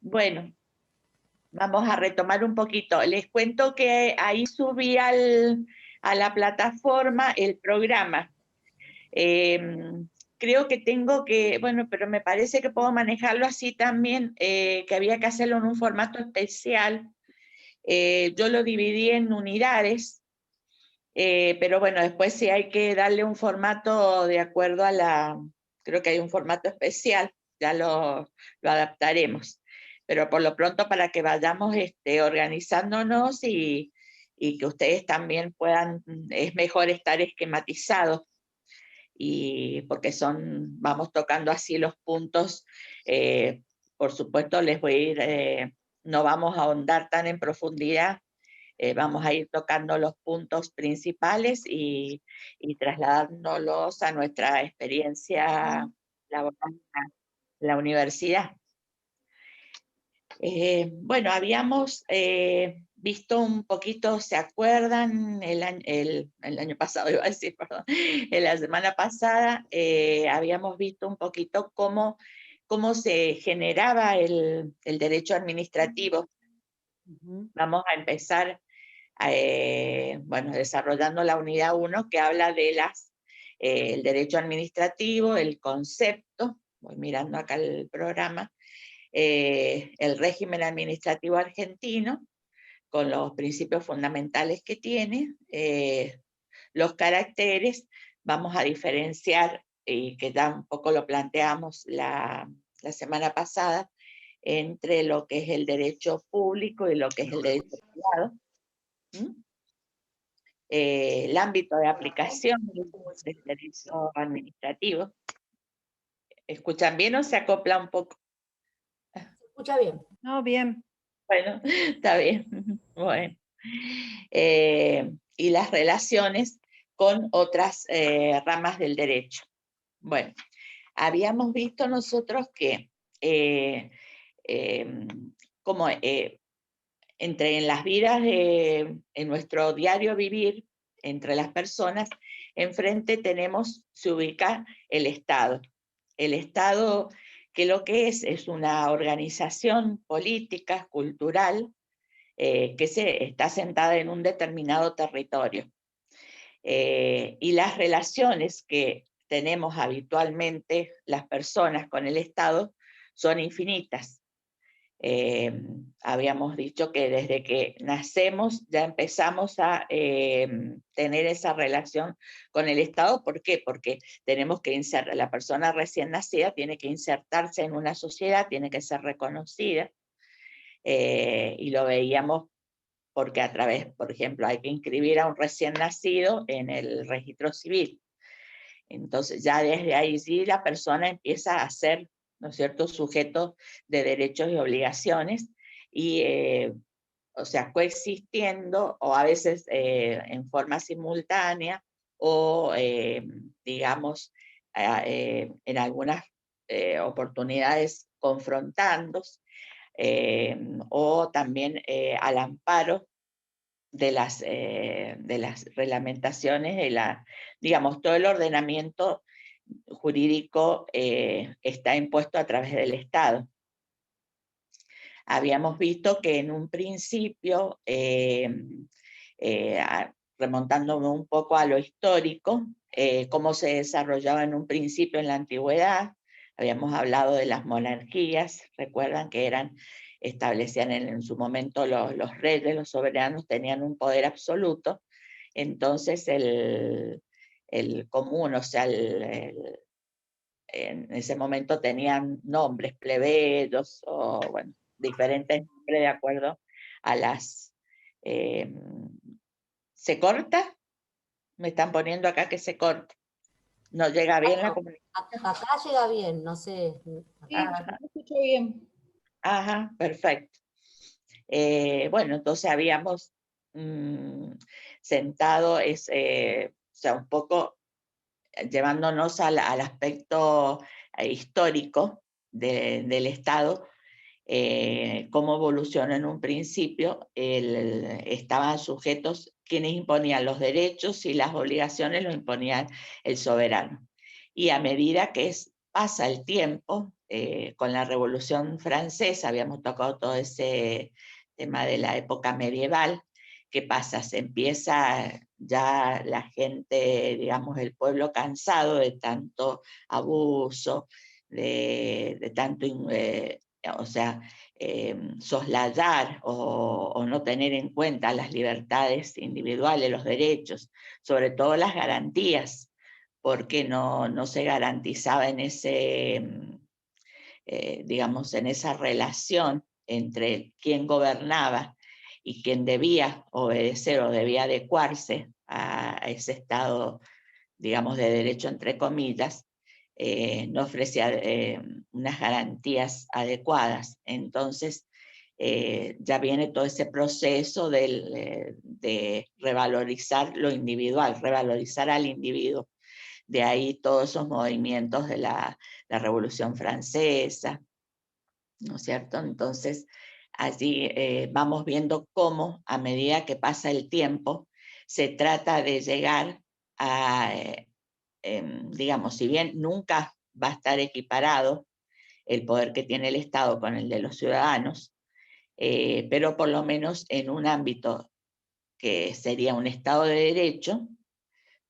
Bueno, vamos a retomar un poquito. Les cuento que ahí subí a la plataforma el programa. Creo que tengo que, bueno, pero me parece que puedo manejarlo así también, que había que hacerlo en un formato especial. Yo lo dividí en unidades, pero bueno, después sí hay que darle un formato de acuerdo a creo que hay un formato especial, ya lo adaptaremos. Pero por lo pronto para que vayamos organizándonos y que ustedes también puedan, es mejor estar esquematizados y porque vamos tocando así los puntos. Por supuesto les voy a ir, no vamos a ahondar tan en profundidad, vamos a ir tocando los puntos principales y trasladándolos a nuestra experiencia laboral en la universidad. Bueno, habíamos visto un poquito, ¿se acuerdan? El año pasado, iba a decir, perdón, en la semana pasada habíamos visto un poquito cómo se generaba el derecho administrativo. Vamos a empezar bueno, desarrollando la unidad 1 que habla de el derecho administrativo, el concepto, voy mirando acá el programa, el régimen administrativo argentino, con los principios fundamentales que tiene, los caracteres, vamos a diferenciar, y que ya un poco lo planteamos la semana pasada, entre lo que es el derecho público y lo que es el derecho privado. El ámbito de aplicación del derecho administrativo. ¿Escuchan bien o se acopla un poco? Se escucha bien. No, bien. Bueno, está bien. Bueno. Y las relaciones con otras ramas del derecho. Bueno, habíamos visto nosotros que como en las vidas, en nuestro diario vivir, entre las personas, enfrente se ubica el Estado. El Estado, que lo que es una organización política, cultural, que está sentada en un determinado territorio. Y las relaciones que tenemos habitualmente las personas con el Estado son infinitas. Habíamos dicho que desde que nacemos ya empezamos a tener esa relación con el Estado. ¿Por qué? Porque tenemos que la persona recién nacida tiene que insertarse en una sociedad, tiene que ser reconocida, y lo veíamos porque a través, por ejemplo, hay que inscribir a un recién nacido en el registro civil. Entonces ya desde ahí sí la persona empieza a ser, ¿no es cierto?, sujeto de derechos y obligaciones, y o sea, coexistiendo o a veces en forma simultánea o digamos en algunas oportunidades confrontándose, o también al amparo de las reglamentaciones, digamos, todo el ordenamiento jurídico está impuesto a través del Estado. Habíamos visto que en un principio, remontándome un poco a lo histórico, cómo se desarrollaba en un principio en la antigüedad, habíamos hablado de las monarquías, recuerdan que establecían en su momento los reyes, los soberanos tenían un poder absoluto, entonces el común, o sea, en ese momento tenían nombres plebeyos o bueno, diferentes nombres de acuerdo a las... ¿Se corta? Me están poniendo acá que se corta. No llega bien la comunicación. Acá llega bien, no sé. Sí, me escucho bien. Ajá, perfecto. Bueno, entonces habíamos sentado, o sea, un poco llevándonos al aspecto histórico del Estado, cómo evolucionó en un principio, estaban sujetos quienes imponían los derechos y las obligaciones, los imponían el soberano. Y a medida que pasa el tiempo, con la Revolución Francesa, habíamos tocado todo ese tema de la época medieval. ¿Qué pasa? Se empieza ya la gente, digamos, el pueblo cansado de tanto abuso, de tanto, o sea, soslayar o no tener en cuenta las libertades individuales, los derechos, sobre todo las garantías, porque no se garantizaba en ese, digamos, en esa relación entre quien gobernaba y quien debía obedecer o debía adecuarse a ese estado, digamos, de derecho, entre comillas, no ofrecía unas garantías adecuadas. Entonces, ya viene todo ese proceso de revalorizar lo individual, revalorizar al individuo. De ahí todos esos movimientos de la Revolución Francesa, ¿no es cierto? Entonces, allí vamos viendo cómo, a medida que pasa el tiempo, se trata de llegar a, digamos, si bien nunca va a estar equiparado el poder que tiene el Estado con el de los ciudadanos, pero por lo menos en un ámbito que sería un Estado de Derecho,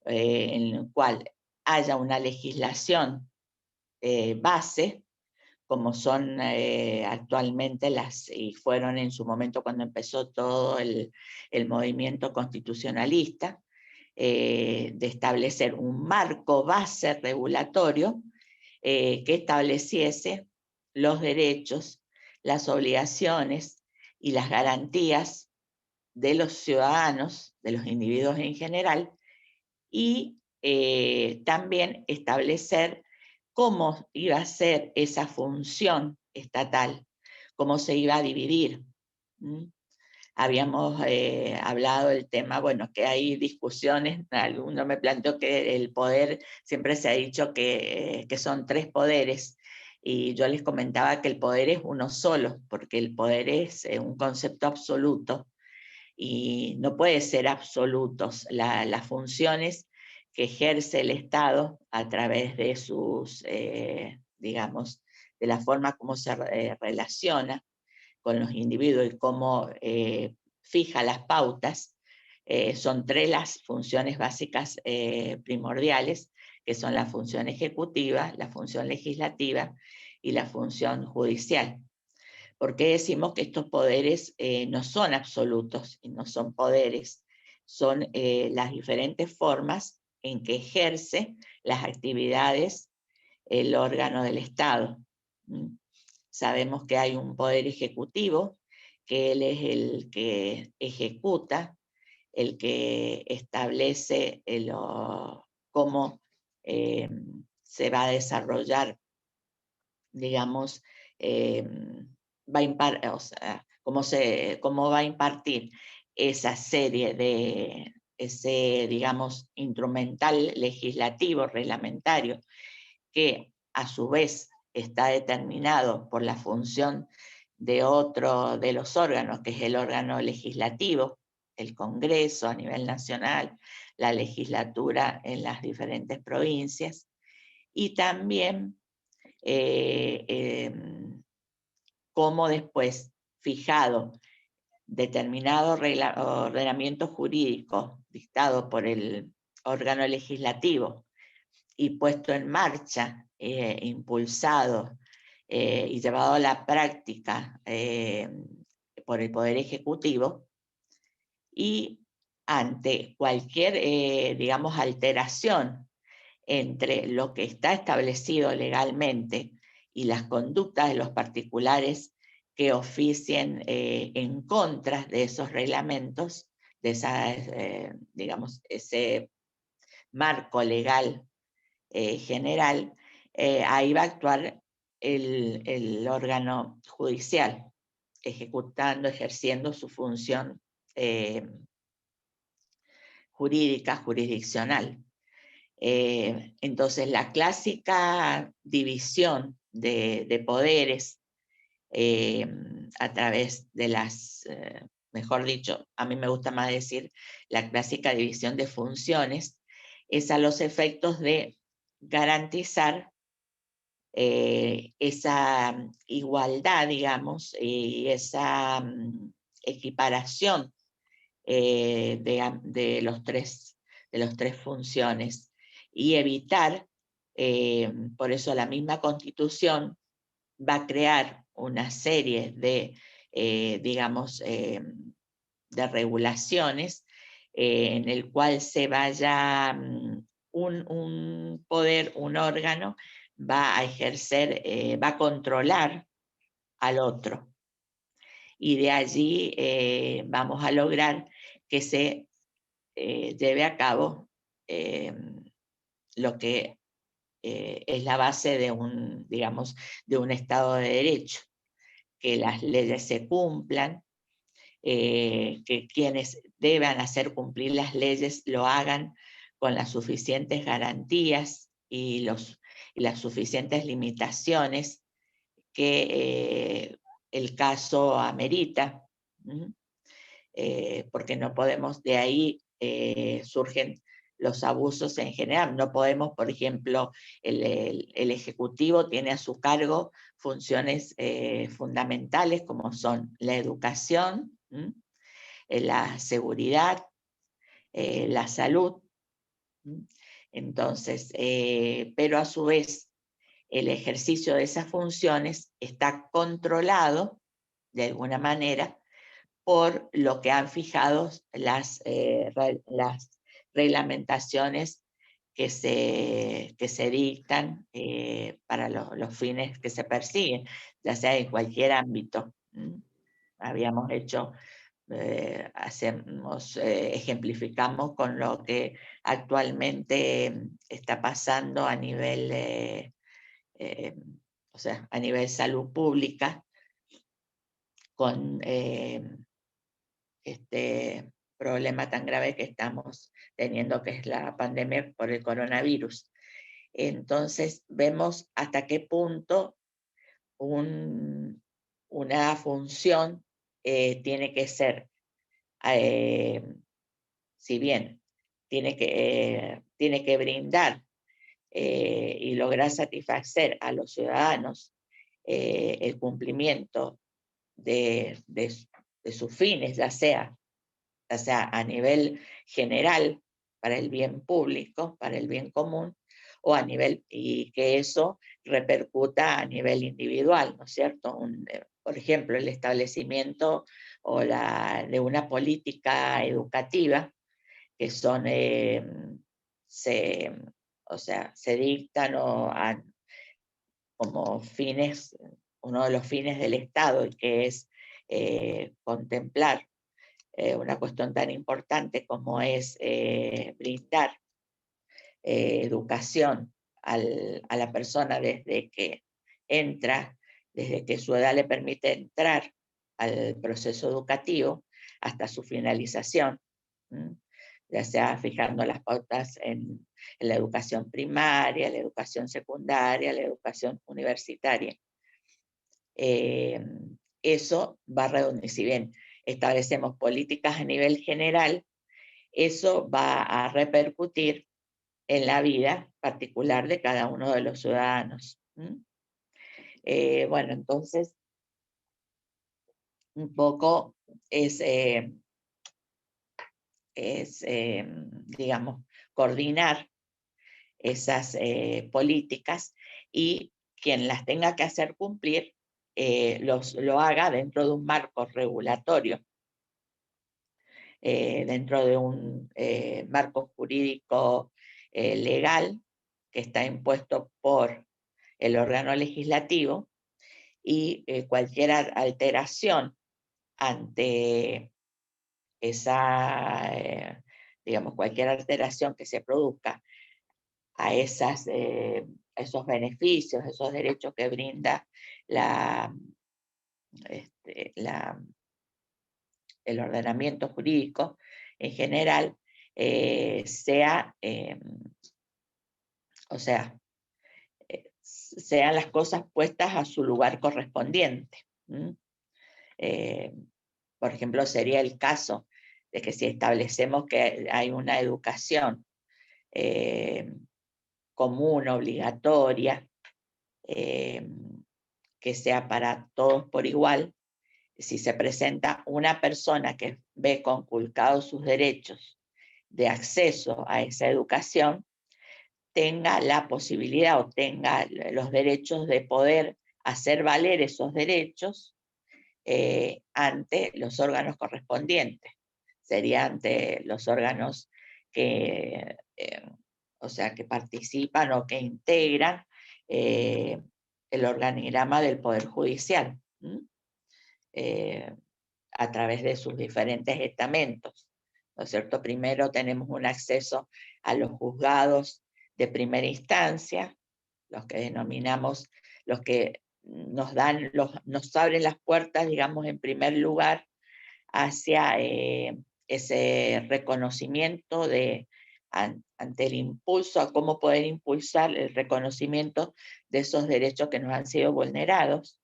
en el cual haya una legislación base, como son actualmente y fueron en su momento cuando empezó todo el movimiento constitucionalista, de establecer un marco base regulatorio que estableciese los derechos, las obligaciones y las garantías de los ciudadanos, de los individuos en general, y también establecer cómo iba a ser esa función estatal, cómo se iba a dividir. Habíamos hablado del tema, bueno, que hay discusiones, alguno me planteó que el poder, siempre se ha dicho que son 3 poderes, y yo les comentaba que el poder es uno solo, porque el poder es un concepto absoluto, y no puede ser absolutos. Las funciones que ejerce el Estado a través de sus, digamos, de la forma como se relaciona con los individuos y cómo fija las pautas, son 3 las funciones básicas primordiales, que son la función ejecutiva, la función legislativa y la función judicial. ¿Por qué decimos que estos poderes no son absolutos y no son poderes? Son las diferentes formas en que ejerce las actividades el órgano del Estado. Sabemos que hay un poder ejecutivo, que él es el que ejecuta, el que establece cómo se va a desarrollar, digamos, o sea, cómo va a impartir esa serie de, ese, digamos, instrumental legislativo, reglamentario, que a su vez está determinado por la función de otro de los órganos, que es el órgano legislativo, el Congreso a nivel nacional, la legislatura en las diferentes provincias, y también cómo después, fijado determinado ordenamiento jurídico dictado por el órgano legislativo y puesto en marcha, impulsado y llevado a la práctica por el Poder Ejecutivo, y ante cualquier, digamos, alteración entre lo que está establecido legalmente y las conductas de los particulares que oficien en contra de esos reglamentos, de esa, digamos, ese marco legal general, ahí va a actuar el órgano judicial, ejecutando, ejerciendo su función jurídica, jurisdiccional. Entonces, la clásica división de poderes a través de las, mejor dicho, a mí me gusta más decir la clásica división de funciones, es a los efectos de garantizar esa igualdad, digamos, y esa equiparación de los tres funciones, y evitar, por eso la misma Constitución va a crear una serie de, digamos, de regulaciones en el cual se vaya un poder, un órgano, va a ejercer, va a controlar al otro. Y de allí vamos a lograr que se lleve a cabo lo que es la base de digamos, de un Estado de Derecho, que las leyes se cumplan, que quienes deban hacer cumplir las leyes lo hagan con las suficientes garantías y las suficientes limitaciones que el caso amerita, porque no podemos, de ahí surgen los abusos en general. No podemos, por ejemplo, el Ejecutivo tiene a su cargo funciones fundamentales como son la educación, la seguridad, la salud. Entonces, pero a su vez, el ejercicio de esas funciones está controlado, de alguna manera, por lo que han fijado las reglamentaciones que se dictan para los fines que se persiguen, ya sea en cualquier ámbito. Habíamos hecho, ejemplificamos con lo que actualmente está pasando a nivel, o sea, a nivel salud pública, con este problema tan grave que estamos teniendo, que es la pandemia por el coronavirus. Entonces, vemos hasta qué punto una función tiene que ser, si bien tiene que brindar y lograr satisfacer a los ciudadanos el cumplimiento de sus fines, ya sea a nivel general, para el bien público, para el bien común, o a nivel, y que eso repercuta a nivel individual, ¿no es cierto? Por ejemplo, el establecimiento de una política educativa, que son, se dictan como fines, uno de los fines del Estado, y que es contemplar una cuestión tan importante como es brindar educación a la persona desde que entra, desde que su edad le permite entrar al proceso educativo hasta su finalización, ya sea fijando las pautas en la educación primaria, la educación secundaria, la educación universitaria. Eso va a redundar, si bien establecemos políticas a nivel general, eso va a repercutir en la vida particular de cada uno de los ciudadanos. Bueno, entonces, un poco es digamos, coordinar esas políticas, y quien las tenga que hacer cumplir lo haga dentro de un marco regulatorio, dentro de un marco jurídico legal que está impuesto por el órgano legislativo, y cualquier alteración ante esa, digamos, cualquier alteración que se produzca a esos beneficios, esos derechos que brinda el ordenamiento jurídico en general, o sea, sean las cosas puestas a su lugar correspondiente. Por ejemplo, sería el caso de que si establecemos que hay una educación común, obligatoria, que sea para todos por igual. Si se presenta una persona que ve conculcados sus derechos de acceso a esa educación, tenga la posibilidad o tenga los derechos de poder hacer valer esos derechos ante los órganos correspondientes. Sería ante los órganos que, o sea, que participan o que integran el organigrama del Poder Judicial, a través de sus diferentes estamentos, ¿no es cierto? Primero tenemos un acceso a los juzgados de primera instancia, los que denominamos, los que nos abren las puertas, digamos, en primer lugar, hacia ese reconocimiento ante el impulso, a cómo poder impulsar el reconocimiento de esos derechos que nos han sido vulnerados.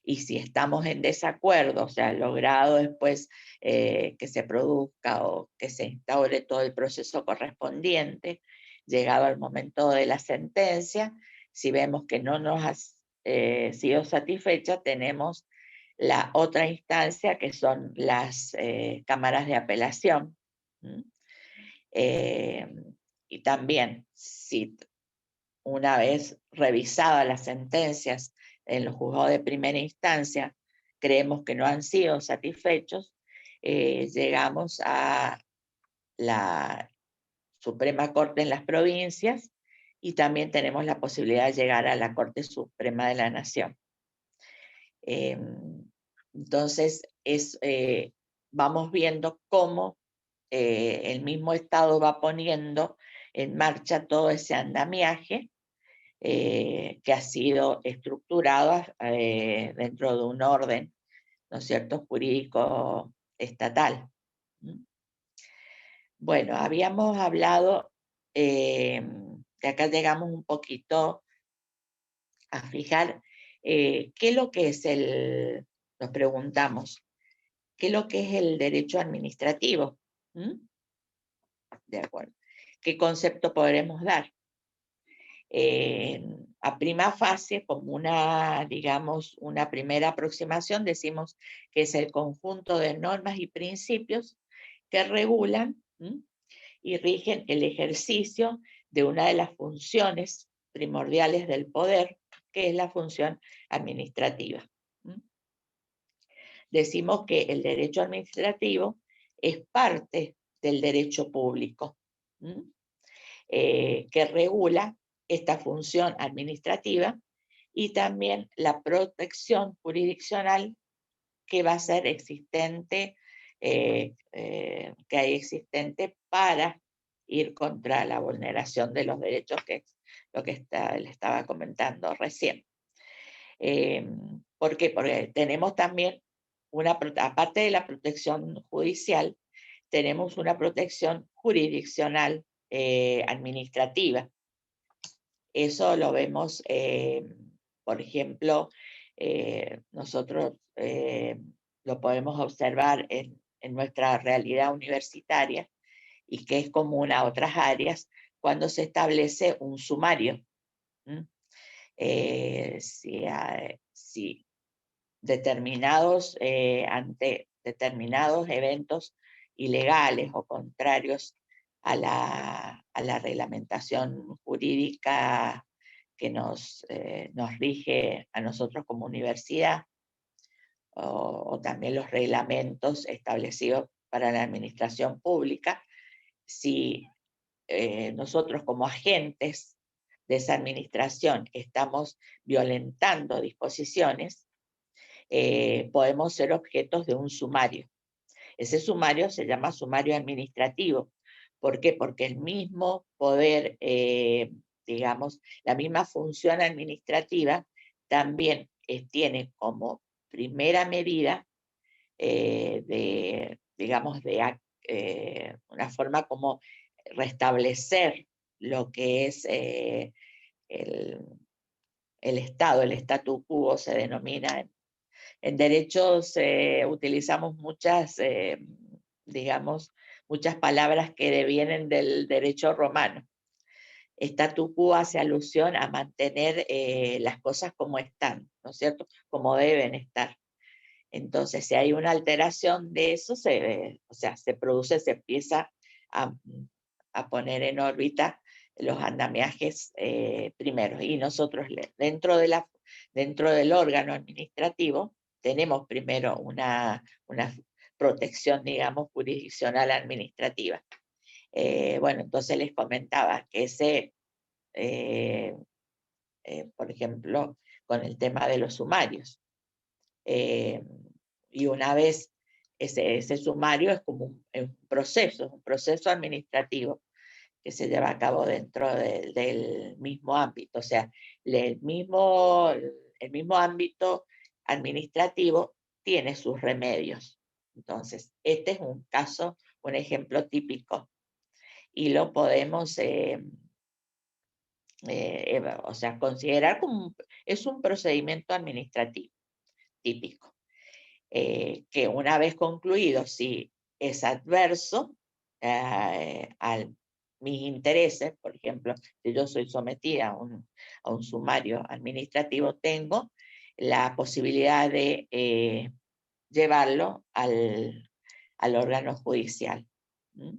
Y si estamos en desacuerdo, o sea, logrado después que se produzca o que se instaure todo el proceso correspondiente, llegado al momento de la sentencia, si vemos que no nos ha sido satisfecha, tenemos la otra instancia que son las cámaras de apelación. Y también, si una vez revisadas las sentencias en los juzgados de primera instancia, creemos que no han sido satisfechos, llegamos a la Suprema Corte en las provincias y también tenemos la posibilidad de llegar a la Corte Suprema de la Nación. Entonces, vamos viendo cómo el mismo Estado va poniendo en marcha todo ese andamiaje que ha sido estructurado dentro de un orden, ¿no es cierto?, jurídico estatal. Bueno, habíamos hablado, de acá llegamos un poquito a fijar qué es lo que es nos preguntamos, ¿qué es lo que es el derecho administrativo? De acuerdo. ¿Qué concepto podremos dar? A prima fase, como digamos, una primera aproximación, decimos que es el conjunto de normas y principios que regulan y rigen el ejercicio de una de las funciones primordiales del poder, que es la función administrativa. Decimos que el derecho administrativo es parte del derecho público, que regula esta función administrativa y también la protección jurisdiccional que va a ser existente, que hay existente para ir contra la vulneración de los derechos, que es lo que le estaba comentando recién. ¿Por qué? Porque tenemos también aparte de la protección judicial, tenemos una protección jurisdiccional administrativa. Eso lo vemos, por ejemplo, nosotros lo podemos observar en nuestra realidad universitaria y que es común a otras áreas cuando se establece un sumario. Si determinados, ante determinados eventos ilegales o contrarios a la reglamentación jurídica que nos rige a nosotros como universidad, o también los reglamentos establecidos para la administración pública, si nosotros como agentes de esa administración estamos violentando disposiciones, podemos ser objetos de un sumario. Ese sumario se llama sumario administrativo. ¿Por qué? Porque el mismo poder, digamos, la misma función administrativa también tiene como primera medida digamos, una forma como restablecer lo que es el Estado, el statu quo se denomina. En derechos utilizamos digamos, muchas palabras que devienen del derecho romano. Statu quo hace alusión a mantener las cosas como están, ¿no es cierto? Como deben estar. Entonces, si hay una alteración de eso, o sea, se empieza a poner en órbita los andamiajes primeros. Y nosotros, dentro del órgano administrativo, tenemos primero una protección, digamos, jurisdiccional administrativa. Bueno, entonces les comentaba que por ejemplo, con el tema de los sumarios. Y una vez ese sumario es como un proceso administrativo que se lleva a cabo dentro del mismo ámbito. O sea, el mismo ámbito administrativo tiene sus remedios. Entonces, este es un caso, un ejemplo típico. Y lo podemos, o sea, considerar como es un procedimiento administrativo típico. Que una vez concluido, si es adverso a mis intereses, por ejemplo, si yo soy sometida a un sumario administrativo, tengo la posibilidad de llevarlo al órgano judicial. ¿Mm?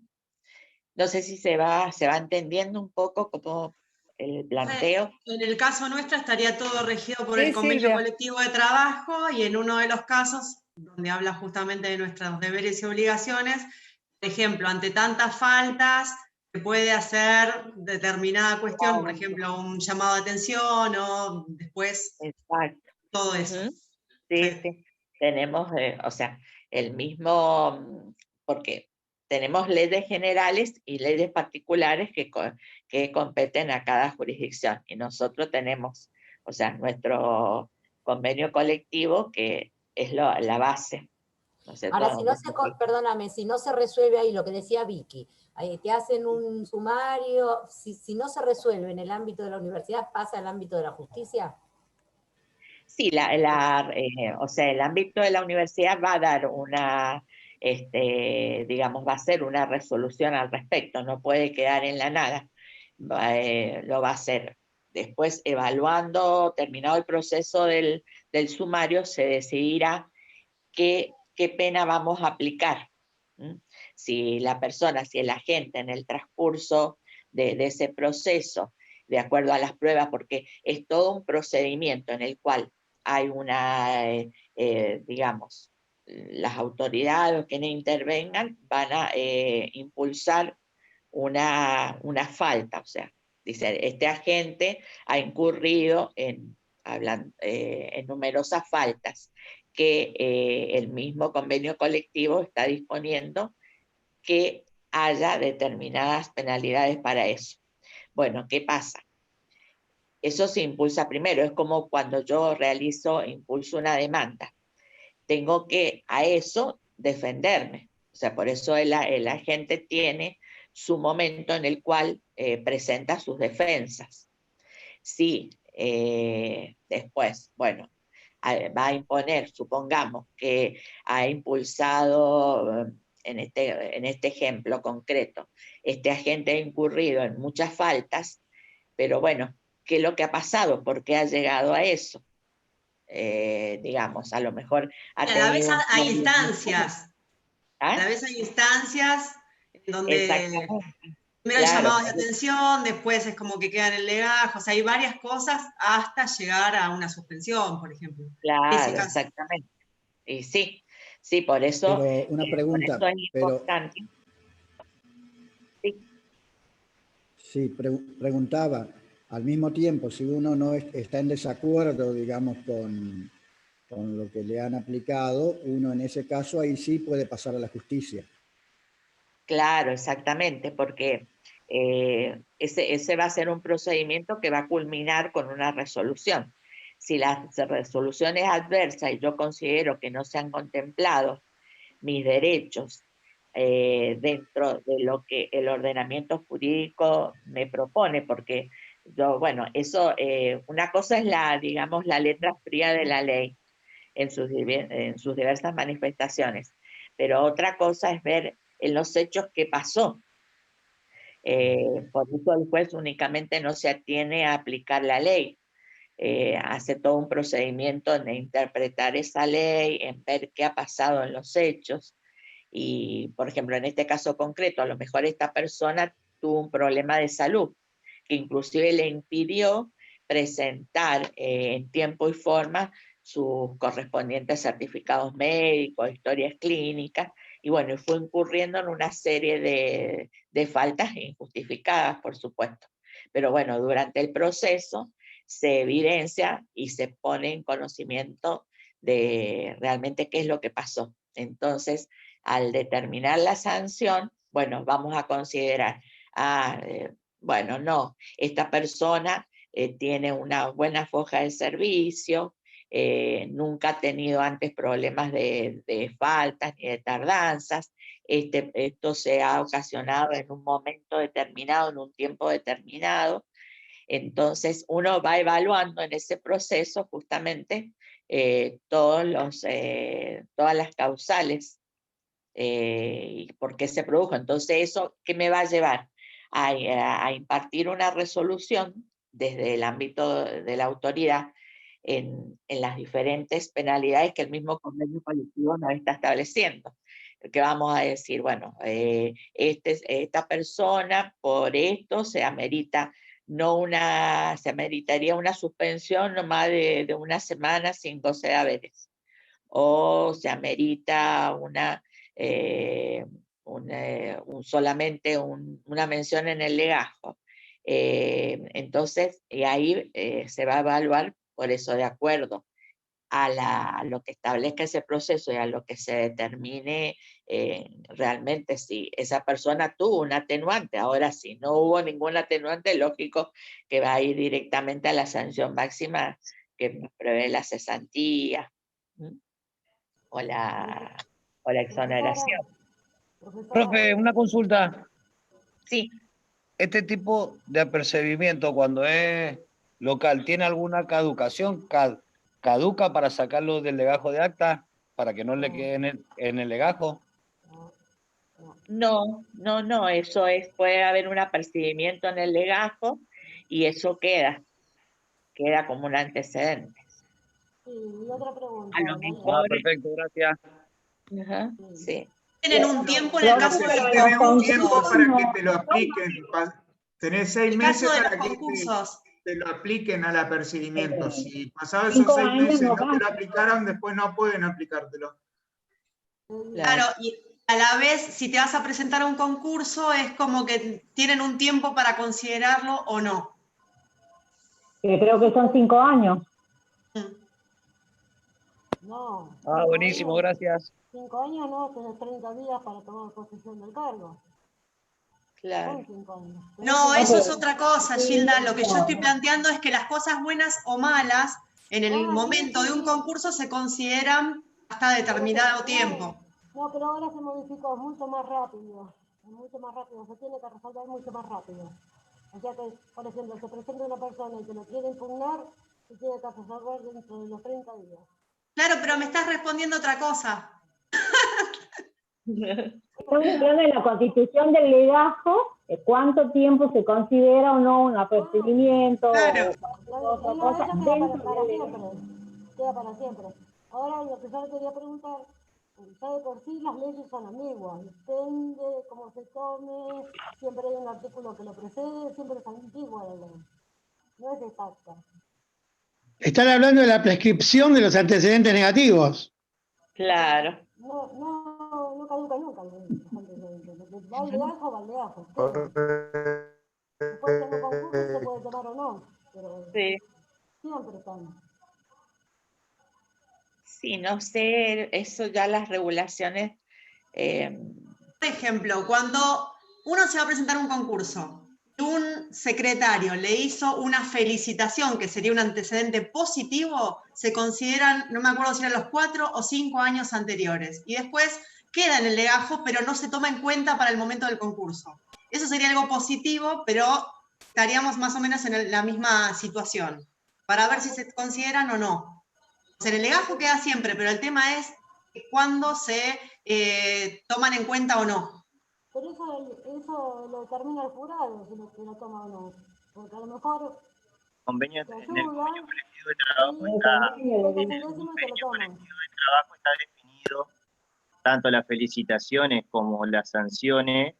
No sé si se va entendiendo un poco como el planteo. En el caso nuestro estaría todo regido por Sí, el convenio Silvia. colectivo de trabajo, y en uno de los casos donde habla justamente de nuestros deberes y obligaciones, por ejemplo, ante tantas faltas, se puede hacer determinada cuestión, por ejemplo, un llamado de atención o después Exacto. todo eso. Sí, sí. Tenemos, o sea, el mismo, porque tenemos leyes generales y leyes particulares que competen a cada jurisdicción. Y nosotros tenemos, o sea, nuestro convenio colectivo que es la base. ¿No es cierto? Ahora, perdóname, si no se resuelve ahí lo que decía Vicky, ahí te hacen un sumario, si no se resuelve en el ámbito de la universidad, ¿pasa al ámbito de la justicia? Sí, o sea, el ámbito de la universidad va a dar digamos, va a ser una resolución al respecto, no puede quedar en la nada, lo va a hacer. Después, evaluando, terminado el proceso del sumario, se decidirá qué pena vamos a aplicar. ¿Mm? Si el agente en el transcurso de ese proceso, de acuerdo a las pruebas, porque es todo un procedimiento en el cual hay digamos, las autoridades que no intervengan van a impulsar una falta, o sea, dice, este agente ha incurrido en numerosas faltas que el mismo convenio colectivo está disponiendo que haya determinadas penalidades para eso. Bueno, ¿qué pasa? Eso se impulsa primero, es como cuando yo impulso una demanda. Tengo que a eso defenderme. O sea, por eso el agente tiene su momento en el cual presenta sus defensas. Si después, bueno, va a imponer, supongamos que ha impulsado, en este ejemplo concreto, este agente ha incurrido en muchas faltas, pero bueno, ¿qué es lo que ha pasado? ¿Por qué ha llegado a eso? Digamos, a lo mejor ha A la vez tenido... hay instancias, ¿Ah? a la vez hay instancias en donde primero hay Claro, llamados de atención, después es como que queda en el legajo, o sea, hay varias cosas hasta llegar a una suspensión, por ejemplo. claro, exactamente. Y sí, por eso, Pero una pregunta, por eso es importante. Sí. Sí, preguntaba, al mismo tiempo, si uno no está en desacuerdo, digamos, con lo que le han aplicado, uno en ese caso ahí sí puede pasar a la justicia. Claro, exactamente, porque ese va a ser un procedimiento que va a culminar con una resolución. Si la resolución es adversa y yo considero que no se han contemplado mis derechos dentro de lo que el ordenamiento jurídico me propone, porque yo, bueno, eso, una cosa es digamos, la letra fría de la ley en sus diversas manifestaciones, pero otra cosa es ver en los hechos qué pasó. Por eso el juez únicamente no se atiene a aplicar la ley, hace todo un procedimiento en interpretar esa ley, en ver qué ha pasado en los hechos. Y, por ejemplo, en este caso concreto, a lo mejor esta persona tuvo un problema de salud, que inclusive le impidió presentar en tiempo y forma sus correspondientes certificados médicos, historias clínicas, y bueno, fue incurriendo en una serie de faltas injustificadas, por supuesto. Pero bueno, durante el proceso se evidencia y se pone en conocimiento de realmente qué es lo que pasó. Entonces, al determinar la sanción, bueno, vamos a considerar, bueno, no, esta persona tiene una buena foja de servicio, nunca ha tenido antes problemas de faltas ni de tardanzas, esto se ha ocasionado en un momento determinado, en un tiempo determinado. Entonces uno va evaluando en ese proceso justamente todas las causales y por qué se produjo. Entonces eso, ¿qué me va a llevar? A impartir una resolución desde el ámbito de la autoridad en las diferentes penalidades que el mismo convenio colectivo nos está estableciendo. Que vamos a decir, bueno, esta persona por esto se ameritaría una suspensión no más de una semana sin goce de haberes, o se amerita solamente una mención en el legajo. Entonces, y ahí se va a evaluar por eso, de acuerdo a lo que establezca ese proceso y a lo que se determine realmente si esa persona tuvo un atenuante. Ahora, si no hubo ningún atenuante, lógico que va a ir directamente a la sanción máxima que prevé la cesantía o la exoneración. Profe, una consulta. Sí. ¿Este tipo de apercibimiento cuando es local tiene alguna caducación? ¿Caduca para sacarlo del legajo de acta? ¿Para que no le quede en el legajo? No, eso puede haber un apercibimiento en el legajo y eso queda como un antecedente. Sí, y otra pregunta. A lo mejor. Perfecto, gracias. Ajá, sí. Tienen un tiempo en el caso de los Tenés un tiempo concursos. para que te lo apliquen. Tenés 6 El meses caso de para los que concursos. te lo apliquen al apercibimiento. Si pasado esos 6 meses no te lo aplicaron, después no pueden aplicártelo. Claro, y a la vez, si te vas a presentar a un concurso, es como que tienen un tiempo para considerarlo o no. Creo que son 5 años. No. Buenísimo, gracias. 5 años no, tenés 30 días para tomar posesión del cargo. Claro. Son 5 años. No, eso es otra cosa, Gilda. Lo que yo estoy planteando es que las cosas buenas o malas en el momento de un concurso se consideran hasta determinado tiempo. No, pero ahora se modificó mucho más rápido. Mucho más rápido, se tiene que resolver mucho más rápido. O sea que, por ejemplo, se presenta una persona y que lo quiere impugnar, se tiene que resolver dentro de los 30 días. Claro, pero me estás respondiendo otra cosa. Estamos hablando de la constitución del legajo, cuánto tiempo se considera o no un apercibimiento. Claro. Otra cosa queda para siempre. Ahora, lo que yo le quería preguntar, ya de por sí las leyes son ambiguas, depende de cómo se tome, siempre hay un artículo que lo precede, siempre es ambigua la ley, no es exacta. Están hablando de la prescripción de los antecedentes negativos. Claro. No caduca nunca los antecedentes. Va al legajo. Después de un concurso se puede tomar o no, pero sí. Siempre están. Sí, no sé, eso ya las regulaciones. Por ejemplo, cuando uno se va a presentar a un concurso, un secretario le hizo una felicitación, que sería un antecedente positivo, se consideran, no me acuerdo si eran los 4 o 5 años anteriores. Y después queda en el legajo, pero no se toma en cuenta para el momento del concurso. Eso sería algo positivo, pero estaríamos más o menos en la misma situación, para ver si se consideran o no. O sea, en el legajo queda siempre, pero el tema es cuándo se toman en cuenta o no. Pero eso lo determina el jurado, si lo toma o no. Porque a lo mejor Convenio, te en el ayudan convenio colectivo de trabajo y está, ves que es en un el décimo y te lo convenio toman. colectivo de trabajo está definido tanto las felicitaciones como las sanciones,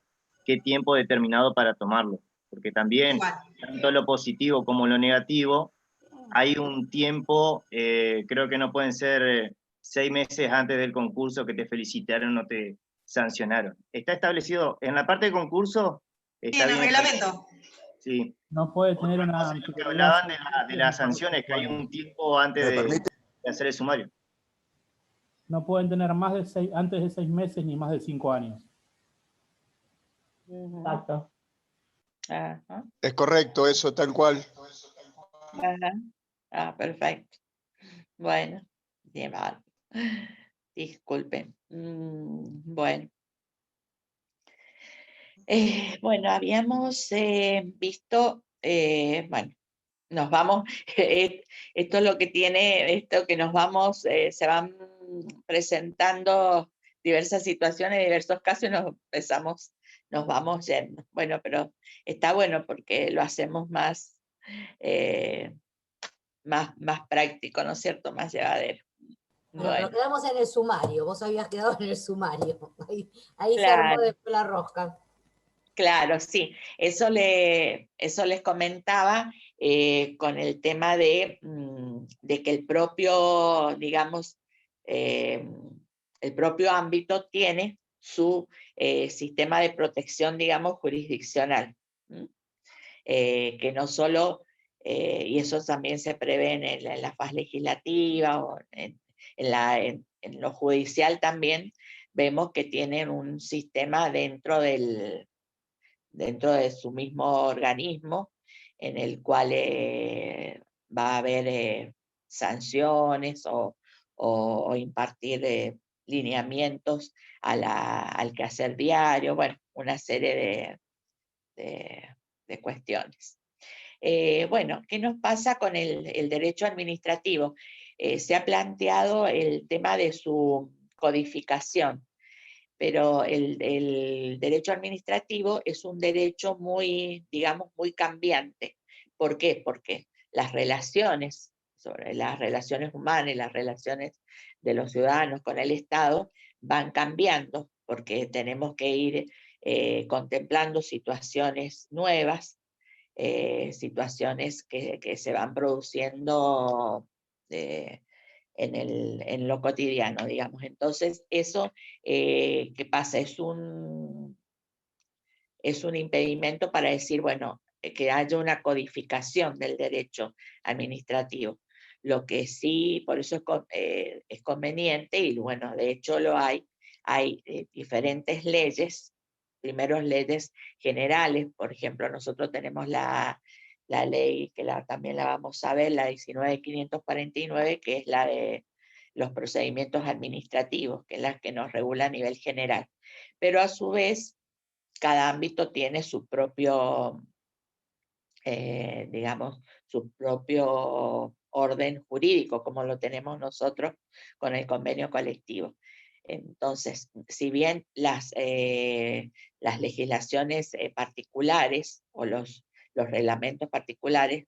qué tiempo determinado para tomarlo. Porque también, Igual. tanto lo positivo como lo negativo, hay un tiempo, creo que no pueden ser 6 meses antes del concurso que te felicitaron o te sancionaron. Está establecido, en la parte de concurso, está Sí, en el bien reglamento. Sí. No puede tener Otra una cosa es lo que anterioridad hablaban de las sanciones, que hay un tiempo antes de hacer el sumario. No pueden tener más de antes de 6 meses ni más de 5 años. Exacto. Ajá, Es correcto, eso, tal cual. ajá. Ah, perfecto. Bueno, bien, vale. Disculpen. Bueno. Bueno, habíamos visto, bueno, nos vamos, esto es lo que tiene, esto que nos vamos, se van presentando diversas situaciones, diversos casos y nos vamos yendo. Bueno, pero está bueno porque lo hacemos más práctico, ¿no es cierto? Más llevadero. Bueno, Bueno, pero quedamos en el sumario, vos habías quedado en el sumario. Ahí se armó claro. después la rosca. Claro, sí, eso les comentaba con el tema de que el propio, digamos, el propio ámbito tiene su sistema de protección, digamos, jurisdiccional, que no solo, y eso también se prevé en la faz legislativa o en lo judicial también, vemos que tienen un sistema dentro de su mismo organismo, en el cual va a haber sanciones o impartir lineamientos al quehacer diario, bueno, una serie de cuestiones. Bueno, ¿qué nos pasa con el derecho administrativo? Se ha planteado el tema de su codificación, pero el derecho administrativo es un derecho muy, digamos, muy cambiante. ¿Por qué? Porque las relaciones, sobre las relaciones humanas y las relaciones de los ciudadanos con el Estado van cambiando, porque tenemos que ir contemplando situaciones nuevas, situaciones que se van produciendo en lo cotidiano, digamos. Entonces, eso, ¿qué pasa? Es un impedimento para decir, bueno, que haya una codificación del derecho administrativo. Lo que sí, por eso es conveniente, y bueno, de hecho lo hay diferentes leyes, primero leyes generales, por ejemplo, nosotros tenemos la ley, que también la vamos a ver, la 19.549, que es la de los procedimientos administrativos, que es la que nos regula a nivel general. Pero a su vez, cada ámbito tiene su propio, digamos, su propio orden jurídico, como lo tenemos nosotros con el convenio colectivo. Entonces, si bien las legislaciones particulares o los reglamentos particulares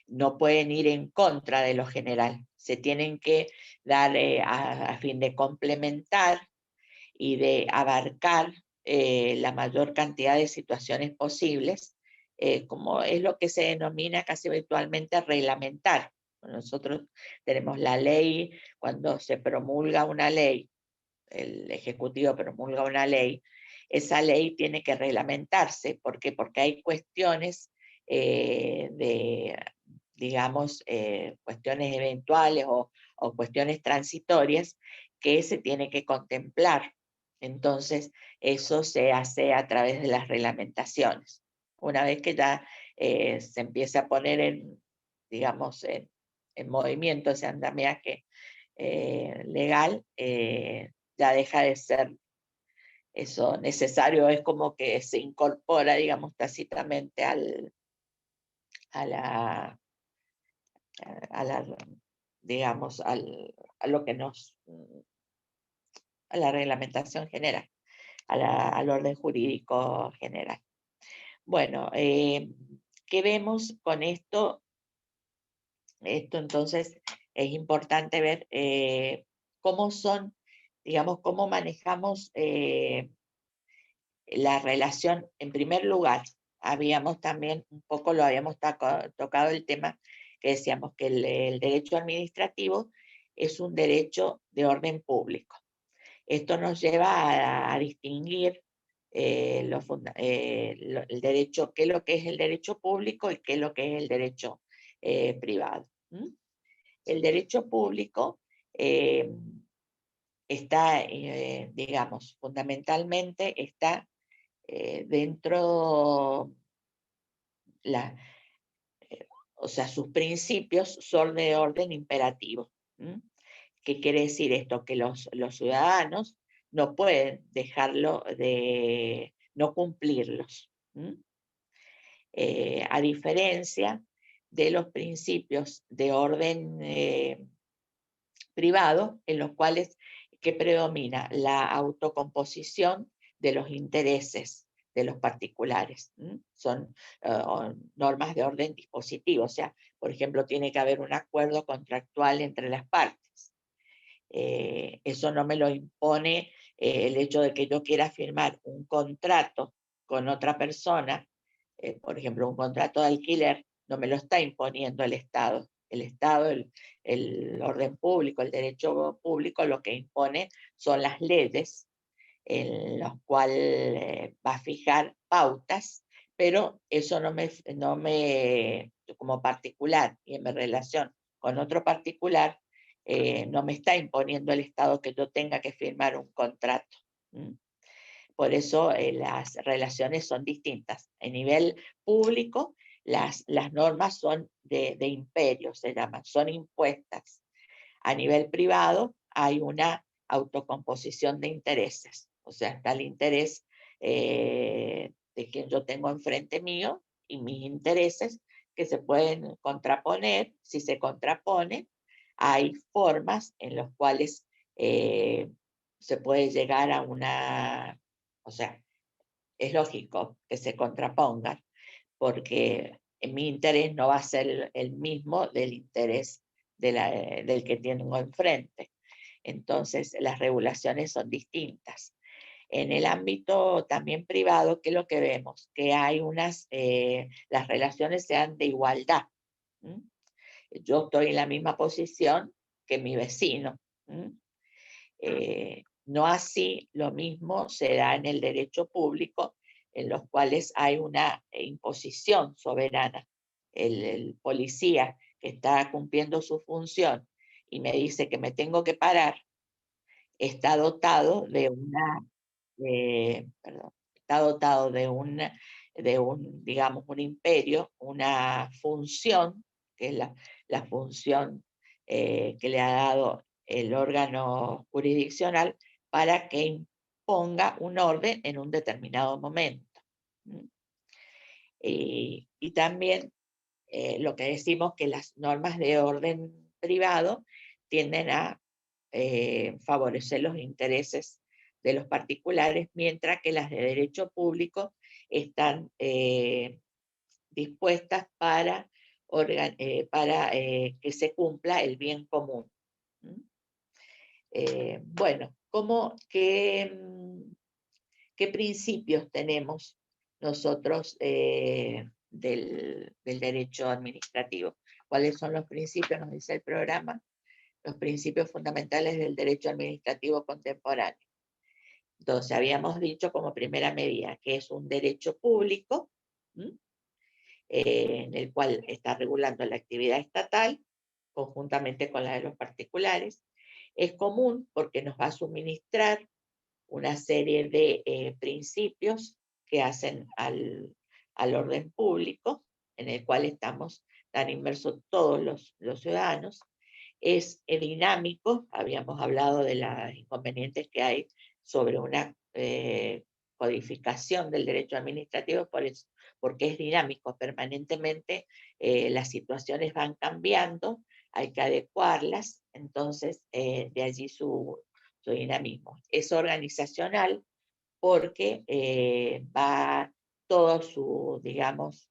no pueden ir en contra de lo general, se tienen que dar a fin de complementar y de abarcar la mayor cantidad de situaciones posibles, como es lo que se denomina casi habitualmente reglamentar. Nosotros tenemos la ley, cuando se promulga una ley, el Ejecutivo promulga una ley, esa ley tiene que reglamentarse. ¿Por qué? Porque hay cuestiones digamos, cuestiones eventuales o cuestiones transitorias que se tiene que contemplar. Entonces, eso se hace a través de las reglamentaciones. Una vez que ya se empieza a poner digamos, en movimiento ese andamiaje legal, ya deja de ser eso necesario, es como que se incorpora, digamos, tácitamente a digamos, a lo que a la reglamentación general. al orden jurídico general. Bueno, ¿qué vemos con esto? Esto entonces es importante ver cómo son, digamos, cómo manejamos la relación. En primer lugar, habíamos también un poco, lo habíamos tocado el tema que decíamos que el derecho administrativo es un derecho de orden público. Esto nos lleva a distinguir el derecho, qué es lo que es el derecho público y qué es lo que es el derecho privado. El derecho público está, digamos, fundamentalmente está dentro, o sea, sus principios son de orden imperativo. ¿Qué quiere decir esto? Que los ciudadanos no pueden dejarlo de no cumplirlos. A diferencia de los principios de orden privado, en los cuales que predomina la autocomposición de los intereses de los particulares. Son normas de orden dispositivo, o sea, por ejemplo, tiene que haber un acuerdo contractual entre las partes. Eso no me lo impone el hecho de que yo quiera firmar un contrato con otra persona, por ejemplo, un contrato de alquiler, no me lo está imponiendo el Estado. El Estado, el orden público, el derecho público, lo que impone son las leyes en las cuales va a fijar pautas, pero eso no me, como particular y en mi relación con otro particular, no me está imponiendo el Estado que yo tenga que firmar un contrato. Por eso las relaciones son distintas. A nivel público, las normas son de imperio, se llaman, son impuestas. A nivel privado hay una autocomposición de intereses, o sea, está el interés de quien yo tengo enfrente mío y mis intereses que se pueden contraponer. Si se contraponen, hay formas en las cuales se puede llegar a una, o sea, es lógico que se contrapongan, porque mi interés no va a ser el mismo del interés del que tengo enfrente. Entonces, las regulaciones son distintas. En el ámbito también privado, ¿qué es lo que vemos? Que hay las relaciones sean de igualdad. Yo estoy en la misma posición que mi vecino. No así lo mismo se da en el derecho público, en los cuales hay una imposición soberana. El policía que está cumpliendo su función y me dice que me tengo que parar, está dotado de digamos, un imperio, una función, que es la función que le ha dado el órgano jurisdiccional para que imponga un orden en un determinado momento. Y también lo que decimos que las normas de orden privado tienden a favorecer los intereses de los particulares, mientras que las de derecho público están dispuestas para que se cumpla el bien común. Bueno, ¿qué principios tenemos nosotros del derecho administrativo? ¿Cuáles son los principios? Nos dice el programa, los principios fundamentales del derecho administrativo contemporáneo. Entonces, habíamos dicho como primera medida que es un derecho público, en el cual está regulando la actividad estatal, conjuntamente con la de los particulares. Es común porque nos va a suministrar una serie de principios que hacen al orden público, en el cual estamos tan inmersos todos los ciudadanos. Es dinámico, habíamos hablado de los inconvenientes que hay sobre una codificación del derecho administrativo, porque es dinámico permanentemente, las situaciones van cambiando, hay que adecuarlas, entonces de allí su dinamismo. Es organizacional porque va todo su, digamos,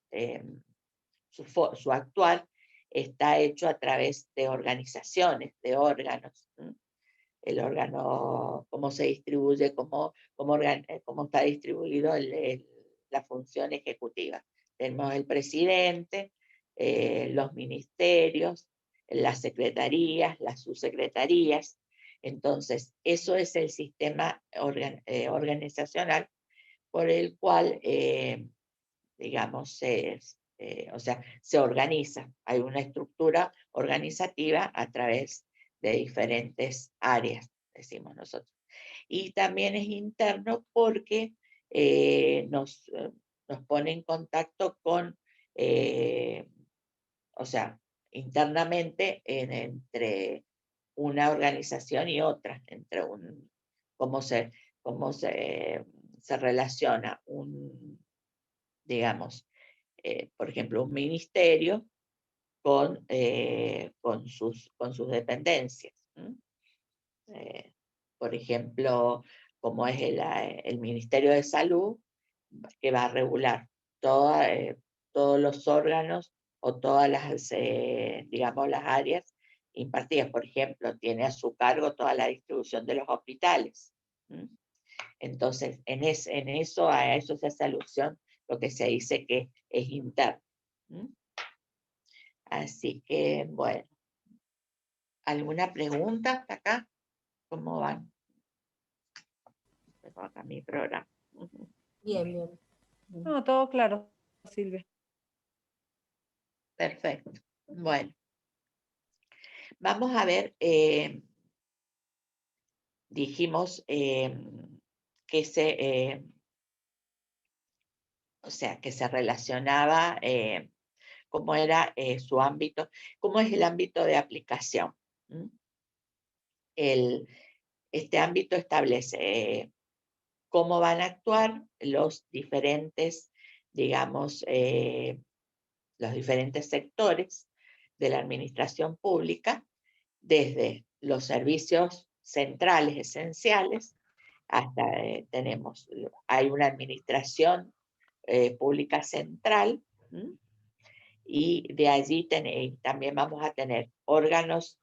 su actuar está hecho a través de organizaciones, de órganos. El órgano, cómo se distribuye, cómo está distribuido la función ejecutiva. Tenemos el presidente, los ministerios, las secretarías, las subsecretarías. Entonces, eso es el sistema organizacional por el cual, digamos, o sea, se organiza. Hay una estructura organizativa a través de diferentes áreas, decimos nosotros. Y también es interno porque nos pone en contacto con, o sea, internamente entre una organización y otra, entre cómo se relaciona digamos, por ejemplo, un ministerio con sus dependencias. Por ejemplo, como es el Ministerio de Salud, que va a regular todos los órganos o todas las, digamos, las áreas impartidas. Por ejemplo, tiene a su cargo toda la distribución de los hospitales. Entonces, a eso se hace alusión lo que se dice que es interno. Así que, bueno. ¿Alguna pregunta hasta acá? ¿Cómo van? Tengo acá mi programa. Bien, bien. No, todo claro, Silvia. Perfecto. Bueno. Vamos a ver, dijimos que o sea, que se relacionaba, cómo era su ámbito, cómo es el ámbito de aplicación. Este ámbito establece cómo van a actuar los diferentes, digamos, los diferentes sectores de la administración pública, desde los servicios centrales esenciales hasta hay una administración pública central, y de allí también vamos a tener órganos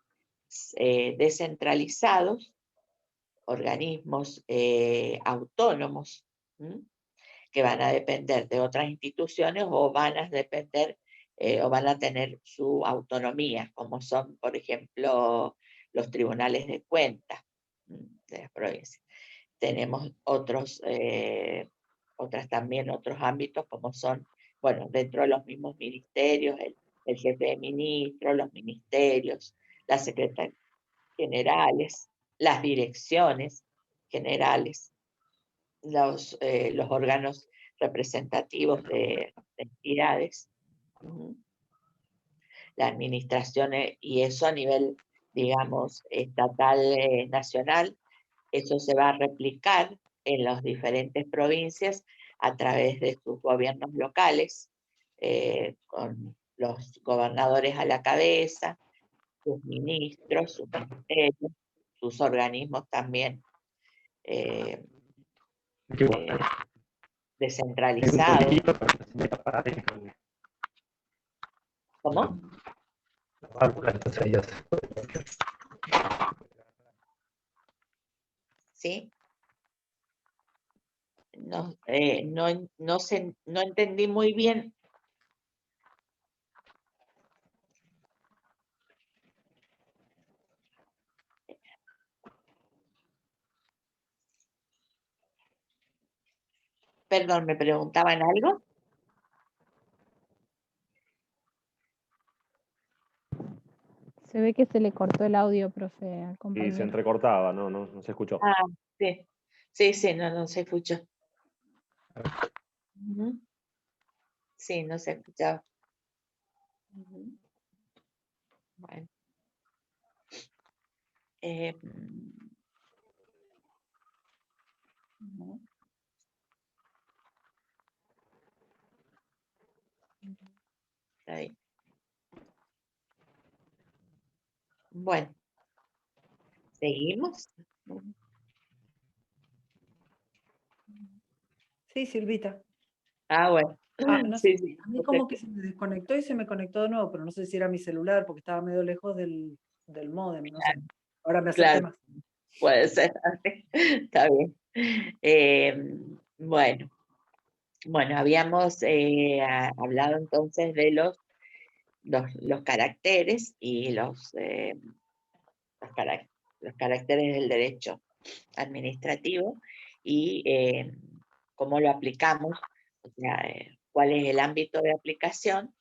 descentralizados, organismos autónomos, que van a depender de otras instituciones o van a depender o van a tener su autonomía, como son, por ejemplo, los tribunales de cuentas de las provincias. Tenemos también otros ámbitos, como son, bueno, dentro de los mismos ministerios, el jefe de ministro, los ministerios, las secretarias generales, las direcciones generales, los órganos representativos de entidades, la administración, y eso a nivel, digamos, estatal, nacional. Eso se va a replicar en las diferentes provincias a través de sus gobiernos locales, con los gobernadores a la cabeza, sus ministros, sus ministerios, sus organismos también descentralizados. ¿Cómo? ¿Sí? No entendí muy bien. Perdón, ¿me preguntaban algo? Se ve que se le cortó el audio, profe, al Y compañero. se entrecortaba, no se escuchó. Ah, sí. Sí, no se escuchó. Sí, no se escuchaba. Bueno. Está bien. Bueno. ¿Seguimos? Sí, Silvita. Ah, bueno. No sé, Sí, a mí como que se me desconectó y se me conectó de nuevo, pero no sé si era mi celular porque estaba medio lejos del módem, no sé. Ahora me acerqué claro, más. puede ser. Está bien. Bueno, habíamos hablado entonces de los caracteres y los caracteres del derecho administrativo y cómo lo aplicamos, o sea, cuál es el ámbito de aplicación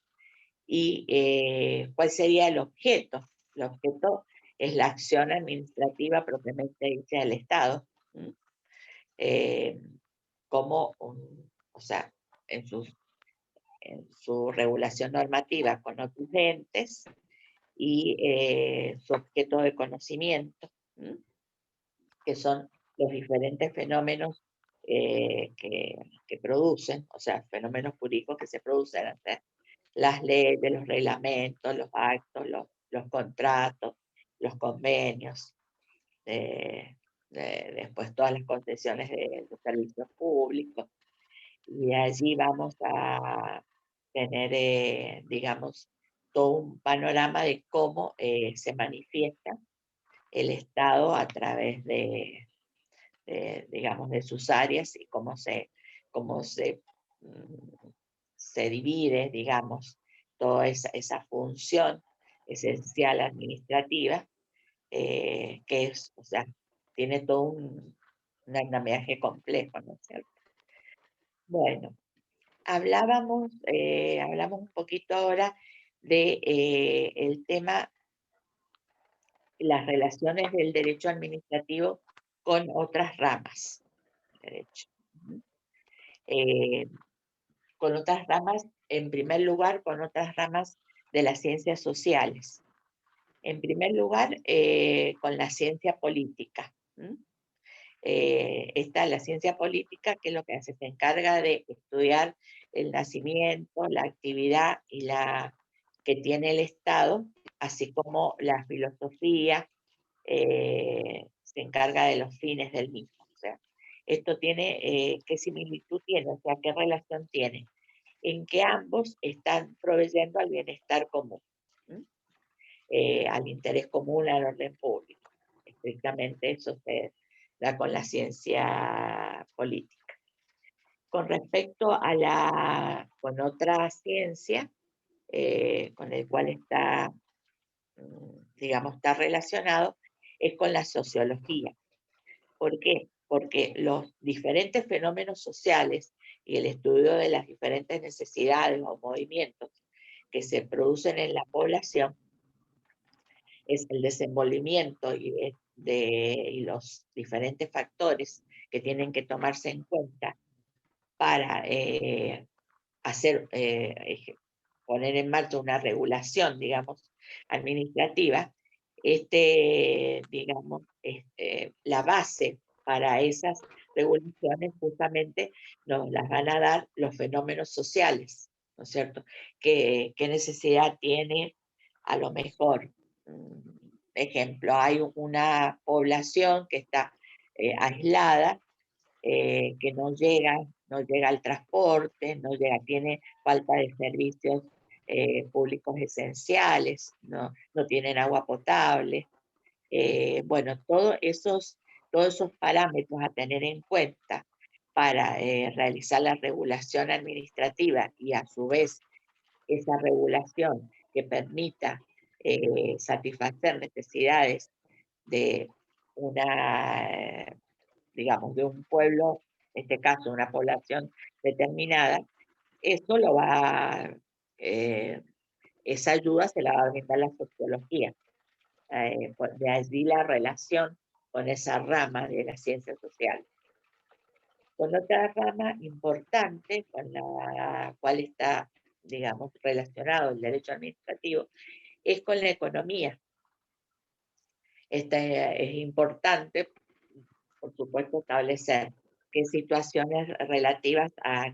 y cuál sería el objeto. El objeto es la acción administrativa propiamente dicha del Estado, como, o sea, en su regulación normativa con otros entes y su objeto de conocimiento, que son los diferentes fenómenos que producen, o sea, fenómenos jurídicos que se producen ante las leyes, los reglamentos, los actos, los contratos, los convenios, después todas las concesiones de servicios públicos, y allí vamos a tener, digamos, todo un panorama de cómo se manifiesta el Estado a través digamos, de sus áreas y cómo se divide, digamos, toda esa función esencial administrativa, que es, o sea, tiene todo un andamiaje complejo, ¿no es cierto? Bueno, hablamos un poquito ahora de el tema, las relaciones del derecho administrativo con otras ramas de derecho. Con otras ramas, en primer lugar, con otras ramas de las ciencias sociales. En primer lugar, con la ciencia política. Está la ciencia política, que es lo que hace, se encarga de estudiar el nacimiento, la actividad y que tiene el Estado, así como la filosofía, se encarga de los fines del mismo. O sea, esto tiene, ¿qué similitud tiene? O sea, ¿qué relación tiene? En que ambos están proveyendo al bienestar común, al interés común, al orden público. Estrictamente eso se da con la ciencia política. Con respecto a con otra ciencia, con el cual está, digamos, está relacionado, es con la sociología. ¿Por qué? Porque los diferentes fenómenos sociales y el estudio de las diferentes necesidades o movimientos que se producen en la población es el desenvolvimiento y los diferentes factores que tienen que tomarse en cuenta para poner en marcha una regulación, digamos, administrativa. Digamos, la base para esas regulaciones justamente nos las van a dar los fenómenos sociales, ¿no es cierto? ¿Qué necesidad tiene a lo mejor? Ejemplo, hay una población que está aislada, que no llega al transporte, tiene falta de servicios públicos esenciales, no tienen agua potable. Bueno, todos esos parámetros a tener en cuenta para realizar la regulación administrativa y a su vez esa regulación que permita satisfacer necesidades de digamos, de un pueblo, en este caso una población determinada, eso esa ayuda se la va a brindar la sociología. De allí la relación con esa rama de la ciencia social. Con otra rama importante, con la cual está, digamos, relacionado el derecho administrativo, es con la economía. Esta es importante, por supuesto, establecer qué situaciones relativas a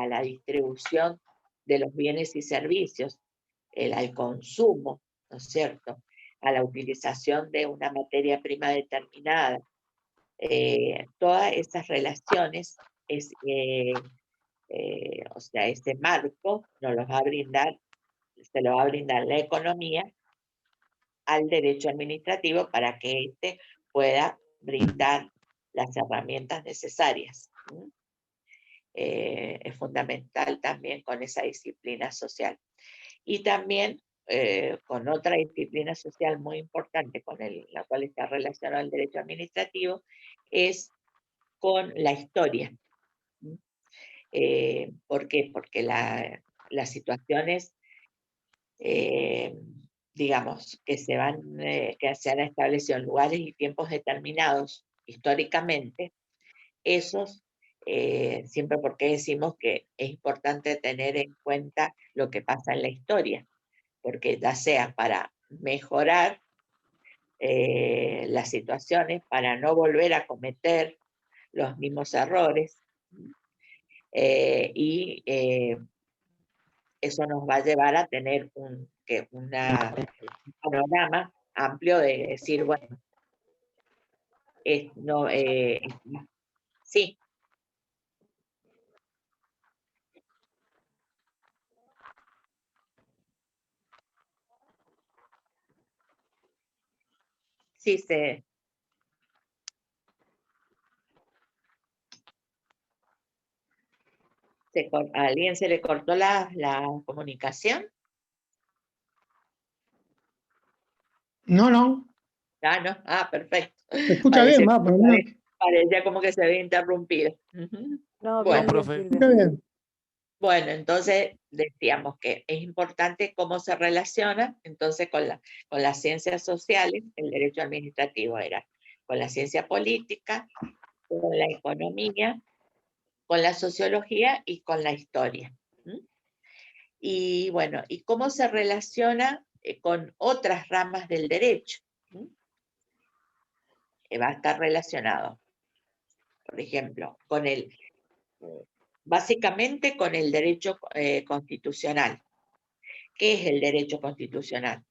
la distribución de los bienes y servicios, al consumo, ¿no es cierto?, a la utilización de una materia prima determinada. Todas esas relaciones o sea, ese marco nos los va a brindar, se lo va a brindar la economía al derecho administrativo para que éste pueda brindar las herramientas necesarias. Es fundamental también con esa disciplina social. Y también con otra disciplina social muy importante con la cual está relacionado el derecho administrativo, es con la historia. ¿Por qué? Porque las situaciones, digamos, que se han establecido en lugares y tiempos determinados históricamente, esos, siempre porque decimos que es importante tener en cuenta lo que pasa en la historia, porque ya sea para mejorar las situaciones, para no volver a cometer los mismos errores, y eso nos va a llevar a tener un panorama amplio de decir, bueno, sí. Sí, ¿a alguien se le cortó la comunicación? No. Ah, no. Ah, perfecto. Se escucha bien, va, por lo menos. Parecía como que se había interrumpido. No, Bueno, bien, profe. Silvia. Bien. Bueno, entonces decíamos que es importante cómo se relaciona entonces con las ciencias sociales, el derecho administrativo era con la ciencia política, con la economía, con la sociología y con la historia. Y bueno, ¿y cómo se relaciona con otras ramas del derecho? Va a estar relacionado, por ejemplo, básicamente con el derecho constitucional. ¿Qué es el derecho constitucional?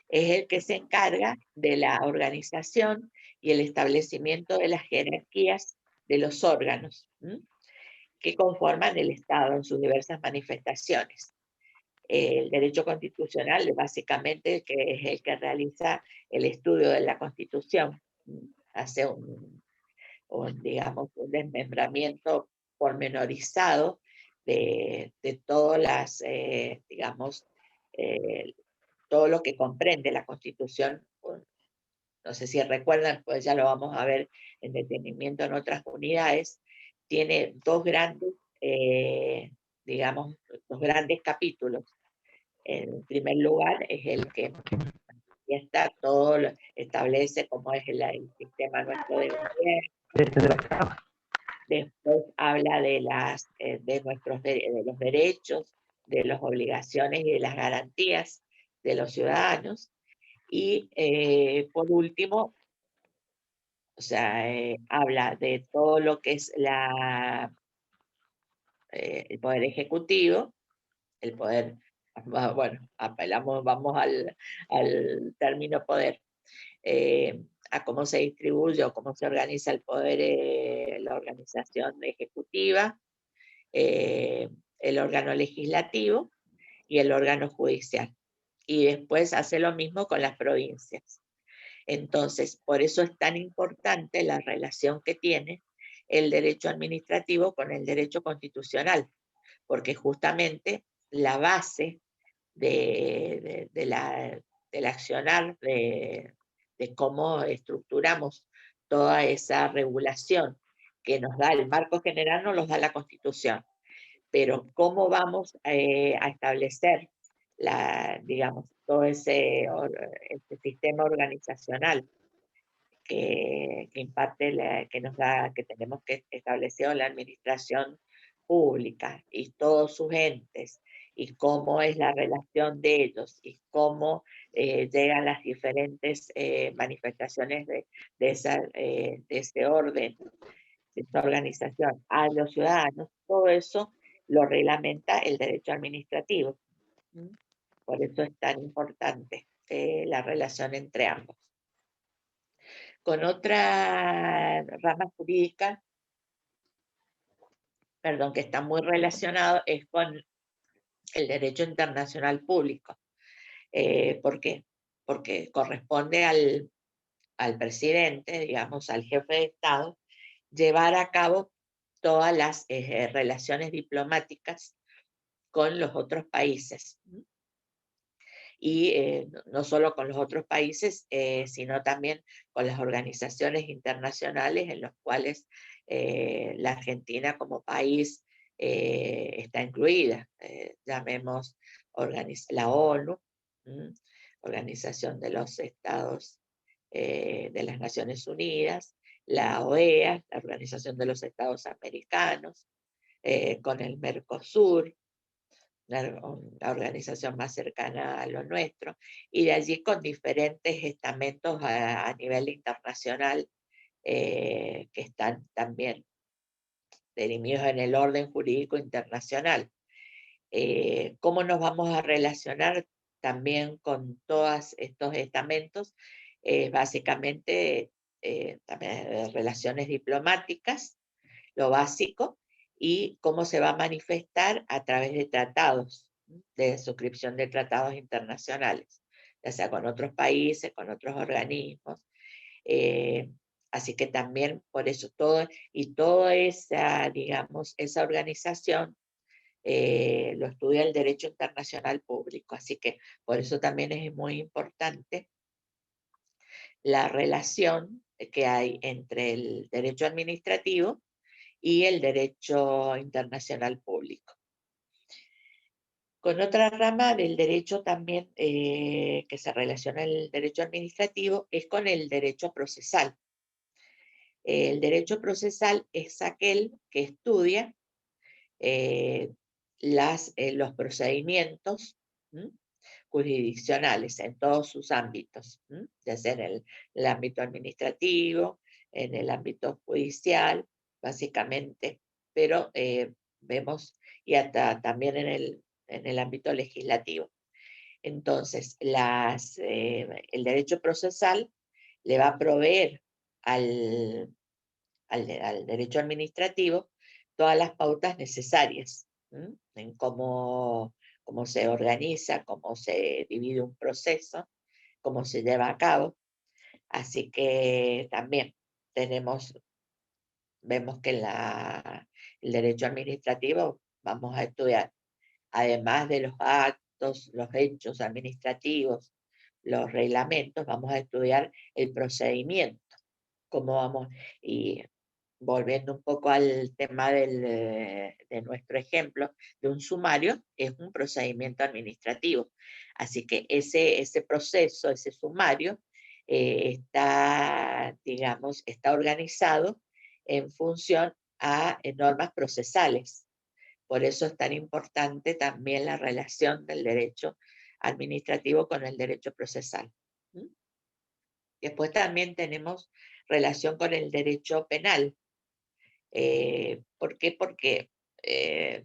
Es el que se encarga de la organización y el establecimiento de las jerarquías de los órganos que conforman el Estado en sus diversas manifestaciones. El derecho constitucional básicamente que es el que realiza el estudio de la Constitución, hace digamos, un desmembramiento pormenorizado de todas las, digamos, todo lo que comprende la Constitución. No sé si recuerdan, pues ya lo vamos a ver en detenimiento en otras unidades. Tiene dos grandes, digamos, dos grandes capítulos. En primer lugar es el que ya está todo, establece cómo es el sistema nuestro de gobierno. Después habla de los derechos, de las obligaciones y de las garantías de los ciudadanos. Y por último, o sea, habla de todo lo que es el poder ejecutivo, el poder, bueno, vamos al término poder, a cómo se distribuye o cómo se organiza el poder, la organización ejecutiva, el órgano legislativo y el órgano judicial. Y después hace lo mismo con las provincias. Entonces, por eso es tan importante la relación que tiene el derecho administrativo con el derecho constitucional, porque justamente la base del accionar, de cómo estructuramos toda esa regulación que nos da el marco general, nos los da la Constitución. Pero cómo vamos a establecer digamos, todo ese sistema organizacional que imparte, que tenemos que establecer la administración pública y todos sus entes, y cómo es la relación de ellos, y cómo llegan las diferentes manifestaciones de ese orden, de esta organización a los ciudadanos, todo eso lo reglamenta el derecho administrativo. Por eso es tan importante la relación entre ambos. Con otra rama jurídica perdón, que está muy relacionado es con el derecho internacional público. ¿Por qué? Porque corresponde al presidente, digamos, al jefe de Estado, llevar a cabo todas las relaciones diplomáticas con los otros países. Y no solo con los otros países, sino también con las organizaciones internacionales en las cuales la Argentina como país está incluida. Llamemos la ONU, Organización de los Estados de las Naciones Unidas, la OEA, la Organización de los Estados Americanos, con el Mercosur, la organización más cercana a lo nuestro, y de allí con diferentes estamentos a nivel internacional que están también dirimidos en el orden jurídico internacional. ¿Cómo nos vamos a relacionar también con todos estos estamentos? Básicamente también relaciones diplomáticas, lo básico, y cómo se va a manifestar a través de tratados, de suscripción de tratados internacionales, ya sea con otros países, con otros organismos. Así que también por eso toda esa, digamos, esa organización lo estudia el derecho internacional público. Así que por eso también es muy importante la relación que hay entre el derecho administrativo y el derecho internacional público. Con otra rama del derecho también que se relaciona el derecho administrativo es con el derecho procesal. El derecho procesal es aquel que estudia los procedimientos jurisdiccionales en todos sus ámbitos, ya sea en el ámbito administrativo, en el ámbito judicial, básicamente, pero vemos y hasta también en el ámbito legislativo. Entonces, el derecho procesal le va a proveer al derecho administrativo todas las pautas necesarias en cómo se organiza, cómo se divide un proceso, cómo se lleva a cabo. Así que también vemos que el derecho administrativo vamos a estudiar, además de los actos, los hechos administrativos, los reglamentos, vamos a estudiar el procedimiento, cómo vamos, y volviendo un poco al tema de nuestro ejemplo de un sumario, es un procedimiento administrativo. Así que ese proceso, ese sumario, está organizado en función a normas procesales. Por eso es tan importante también la relación del derecho administrativo con el derecho procesal. Después también tenemos relación con el derecho penal. ¿Por qué? Porque,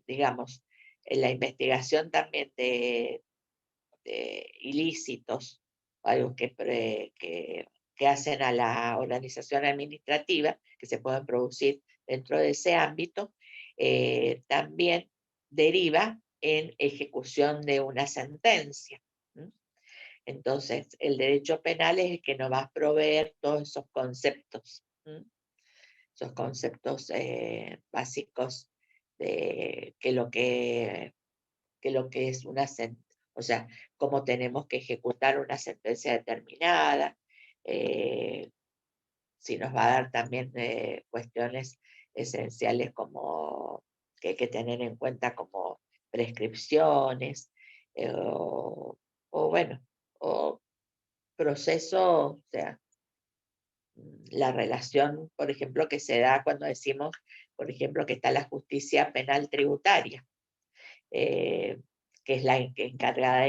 digamos, en la investigación también de ilícitos, algo que hacen a la organización administrativa, que se pueden producir dentro de ese ámbito, también deriva en ejecución de una sentencia. Entonces, el derecho penal es el que nos va a proveer todos esos conceptos. Esos conceptos básicos de lo que es una sentencia, o sea, cómo tenemos que ejecutar una sentencia determinada, si nos va a dar también cuestiones esenciales como que hay que tener en cuenta como prescripciones, o proceso, o sea, la relación, por ejemplo, que se da cuando decimos, por ejemplo, que está la justicia penal tributaria, que es la encargada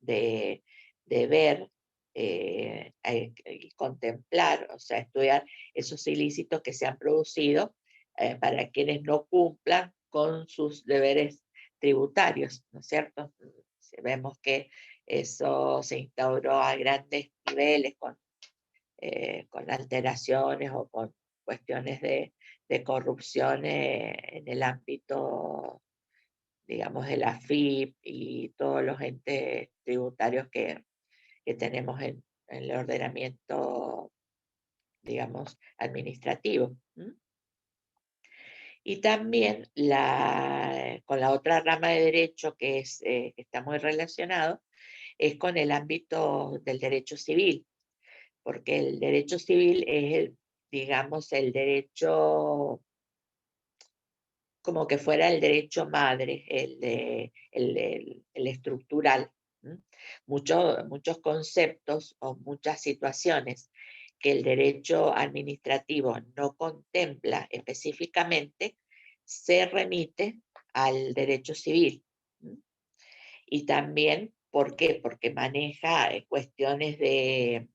de ver y contemplar, o sea, estudiar esos ilícitos que se han producido para quienes no cumplan con sus deberes tributarios, ¿no es cierto? Vemos que eso se instauró a grandes niveles con alteraciones o con cuestiones de corrupción en el ámbito, digamos, de la FIP y todos los entes tributarios que tenemos en el ordenamiento, digamos, administrativo. Y también con la otra rama de derecho que está muy relacionado, es con el ámbito del derecho civil, porque el derecho civil es, digamos, el derecho como que fuera el derecho madre, el estructural. Muchos conceptos o muchas situaciones que el derecho administrativo no contempla específicamente, se remite al derecho civil. Y también, ¿por qué? Porque maneja cuestiones de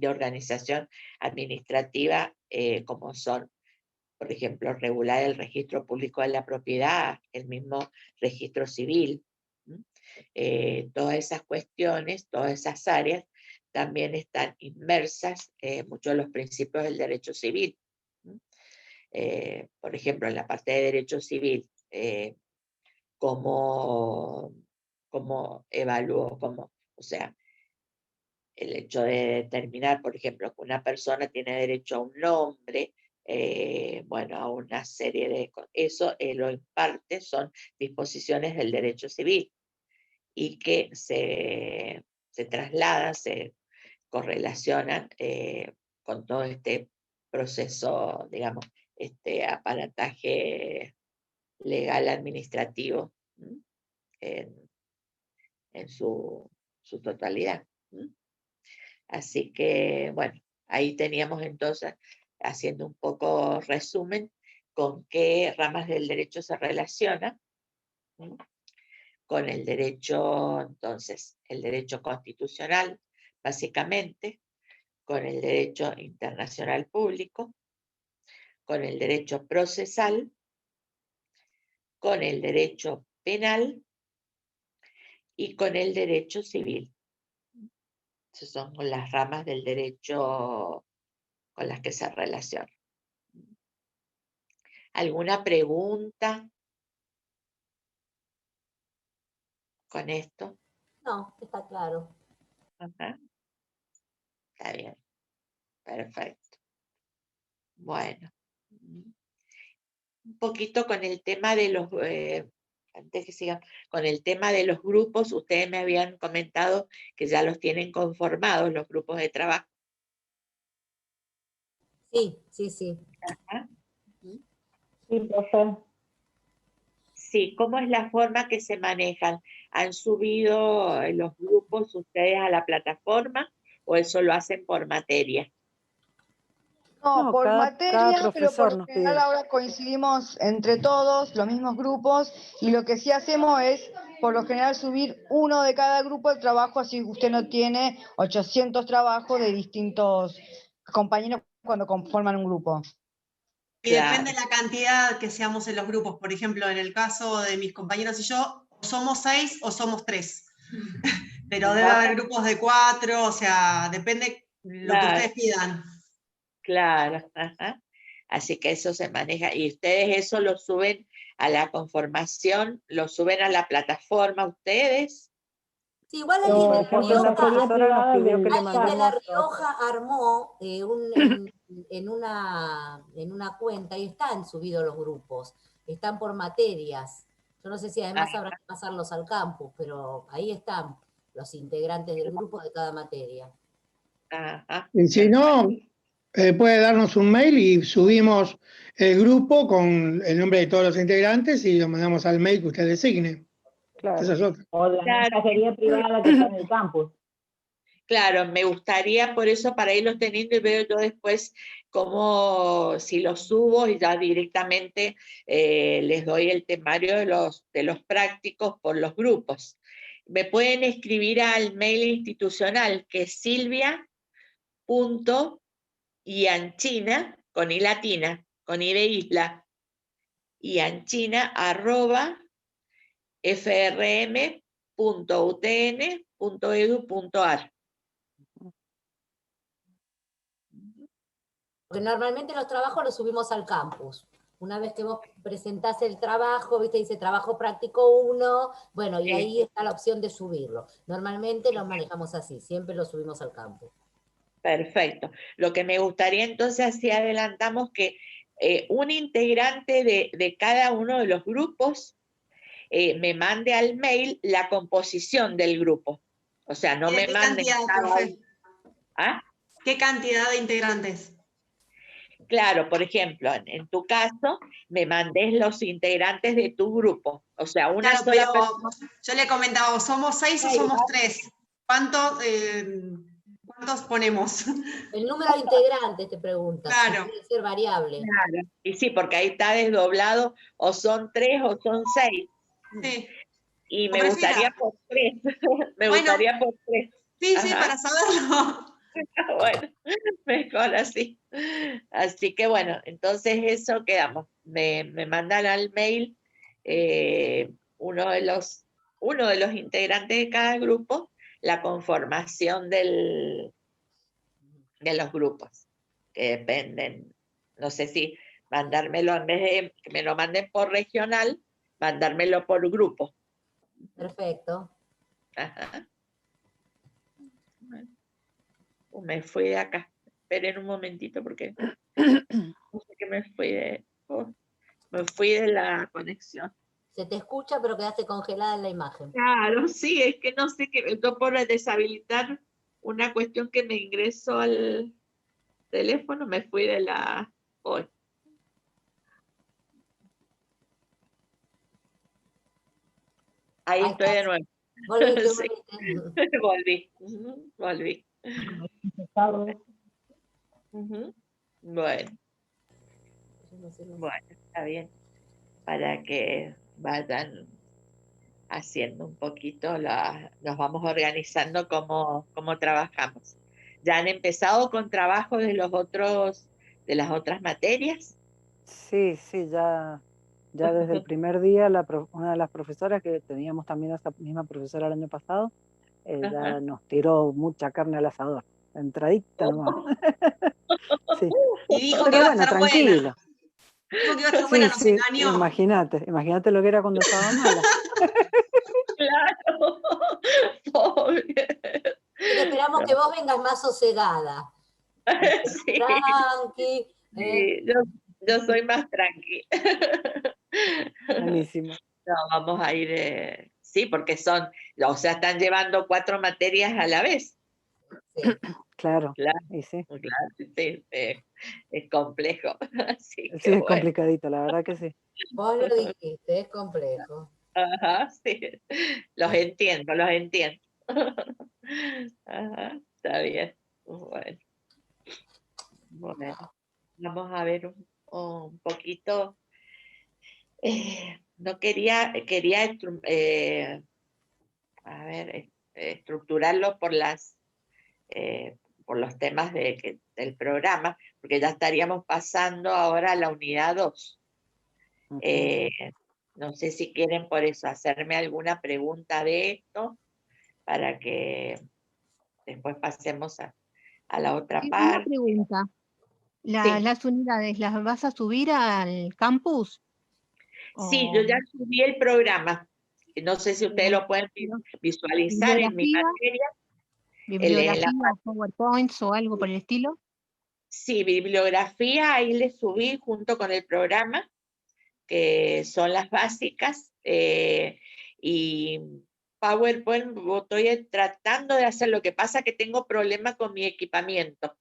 organización administrativa, como son, por ejemplo, regular el registro público de la propiedad, el mismo registro civil. Todas esas cuestiones, todas esas áreas, también están inmersas muchos de los principios del derecho civil. Por ejemplo, en la parte de derecho civil, cómo evalúo, o sea, el hecho de determinar, por ejemplo, que una persona tiene derecho a un nombre, bueno, a una serie de cosas. Eso lo imparte, son disposiciones del derecho civil y que se trasladan, se correlacionan con todo este proceso, digamos, este aparataje legal administrativo en su totalidad. Así que, bueno, ahí teníamos entonces, haciendo un poco resumen, con qué ramas del derecho se relaciona. Con el derecho, entonces, el derecho constitucional, básicamente, con el derecho internacional público, con el derecho procesal, con el derecho penal y con el derecho civil. Esas son las ramas del derecho con las que se relaciona. ¿Alguna pregunta con esto? No, está claro. Ajá. Está bien. Perfecto. Bueno. Un poquito con el tema de los, antes que sigan, con el tema de los grupos, ustedes me habían comentado que ya los tienen conformados, los grupos de trabajo. Sí, sí, sí. Ajá. Sí, profe. Sí, ¿cómo es la forma que se manejan? ¿Han subido los grupos ustedes a la plataforma o eso lo hacen por materia? No, No, por cada materia, pero por profesor lo nos general pide. ahora coincidimos entre todos, los mismos grupos, y lo que sí hacemos es, por lo general, subir uno de cada grupo de trabajo, así usted no tiene 800 trabajos de distintos compañeros cuando conforman un grupo. Y depende de la cantidad que seamos en los grupos. Por ejemplo, en el caso de mis compañeros y yo, o somos 6 o somos 3. Pero debe haber grupos de 4, o sea, depende lo que ustedes pidan. Claro, ajá. Así que eso se maneja. ¿Y ustedes eso lo suben a la conformación? ¿Lo suben a la plataforma ustedes? Sí, igual No, alguien de por La la profesora nos pidió que le alguien de La mandemos. Rioja armó en una cuenta y están subidos los grupos, están por materias. Yo no sé si además habrá que pasarlos al campus, pero ahí están los integrantes del grupo de cada materia. Y si no, puede darnos un mail y subimos el grupo con el nombre de todos los integrantes y lo mandamos al mail que usted designe. Claro. Esa es otra. O la mensajería privada que está en el campus. Claro, me gustaría por eso para irlos teniendo y veo yo después cómo, si los subo y ya directamente les doy el temario de los prácticos por los grupos. Me pueden escribir al mail institucional que es silvia.ianchina, con i latina, con i de isla, ianchina@frm.utn.edu.ar. Porque normalmente los trabajos los subimos al campus. Una vez que vos presentás el trabajo, viste, dice trabajo práctico 1, bueno, y ahí está la opción de subirlo. Normalmente los manejamos así, siempre los subimos al campus. Perfecto. Lo que me gustaría entonces, así adelantamos que un integrante de cada uno de los grupos me mande al mail la composición del grupo. O sea, no me manden... ¿Qué cantidad, profe? ¿Ah? ¿Qué cantidad de integrantes? Claro, por ejemplo, en tu caso, me mandes los integrantes de tu grupo. O sea, una claro, sola pero persona. yo le comentaba, ¿somos 6 o somos 3? ¿Cuántos ponemos? El número de integrantes te pregunta. Claro. Puede ser variable. Claro. Y sí, porque ahí está desdoblado, o son 3 o son 6. Sí. Y me gustaría por 3. Me gustaría por 3. Sí, sí, para saberlo. Bueno, mejor así. Así que bueno, entonces eso quedamos. Me mandan al mail uno de los integrantes de cada grupo la conformación de los grupos, que dependen, no sé si mandármelo en vez de que me lo manden por regional, mandármelo por grupo. Perfecto. Ajá. Me fui de acá. Esperen un momentito porque no sé que me fui de la conexión. Se te escucha, pero quedaste congelada en la imagen. Claro, sí, es que no sé qué, esto por deshabilitar una cuestión que me ingresó al teléfono, me fui de la hoy. Ahí estoy de nuevo. Volviste, Sí. Volví. Volví. Bueno. Bueno, está bien. Para que vayan haciendo un poquito, nos vamos organizando cómo trabajamos. ¿Ya han empezado con trabajo de las otras materias? Sí, sí, ya desde el primer día una de las profesoras, que teníamos también a esa misma profesora el año pasado, ya nos tiró mucha carne al asador, entradita nomás. Sí. Y dijo Pero que iba bueno, a estar tranquilo. buena. Dijo que iba a estar buena, nos engañó. Imagínate lo que era cuando estaba mala. Claro. Pobre. Así que esperamos que vos vengas más sosegada. Sí. Tranqui. Sí, yo soy más tranqui. Buenísimo. No, vamos a ir, sí, porque están llevando 4 materias a la vez. Sí. Claro. Claro, Y sí. claro, sí, es complejo. Así Sí, que es bueno. complicadito, la verdad que sí. Vos lo dijiste, es complejo. Ajá, sí. Los entiendo. Ajá, está bien. Bueno, vamos a ver un poquito. No quería estructurarlo por los temas del programa, porque ya estaríamos pasando ahora a la unidad 2. No sé si quieren por eso hacerme alguna pregunta de esto, para que después pasemos a la otra Una parte. pregunta. Sí. ¿Las unidades las vas a subir al campus? Sí, yo ya subí el programa. No sé si ustedes lo pueden visualizar en mi materia. ¿Bibliografía o PowerPoints o algo por el estilo? Sí, bibliografía, ahí le subí junto con el programa, que son las básicas, y PowerPoint estoy tratando de hacer. Lo que pasa que tengo problemas con mi equipamiento,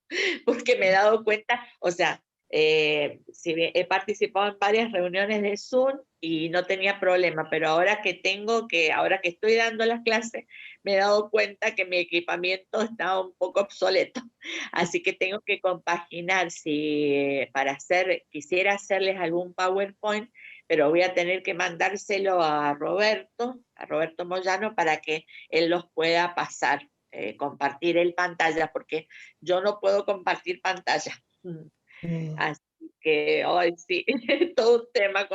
porque me he dado cuenta, o sea, he participado en varias reuniones de Zoom y no tenía problema, pero ahora que estoy dando las clases, me he dado cuenta que mi equipamiento está un poco obsoleto, así que tengo que compaginar. Quisiera hacerles algún PowerPoint, pero voy a tener que mandárselo a Roberto Moyano, para que él los pueda pasar, compartir el pantalla, porque yo no puedo compartir pantalla. Así que hoy sí, todo un tema.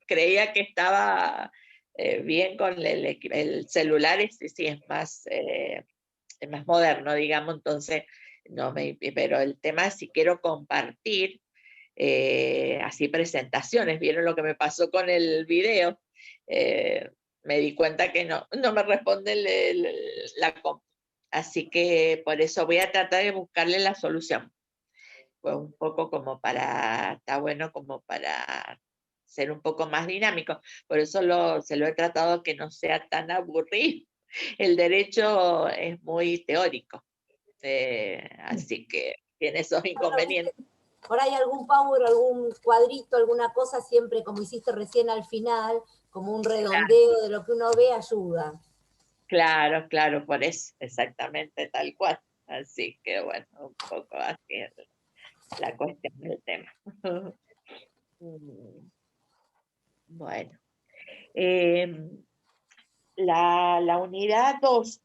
Creía que estaba bien con el celular, sí, es más moderno, digamos, entonces pero el tema es si quiero compartir así presentaciones. ¿Vieron lo que me pasó con el video? Me di cuenta que no me responde la comp. Así que por eso voy a tratar de buscarle la solución. Pues un poco como está bueno como para ser un poco más dinámico. Por eso se lo he tratado que no sea tan aburrido. El derecho es muy teórico. Así que tiene esos inconvenientes. Por ahí algún power, algún cuadrito, alguna cosa, siempre como hiciste recién al final, como un redondeo de lo que uno ve, ayuda. Claro, por eso, exactamente tal cual. Así que bueno, un poco así es la cuestión del tema. Bueno. La unidad 2,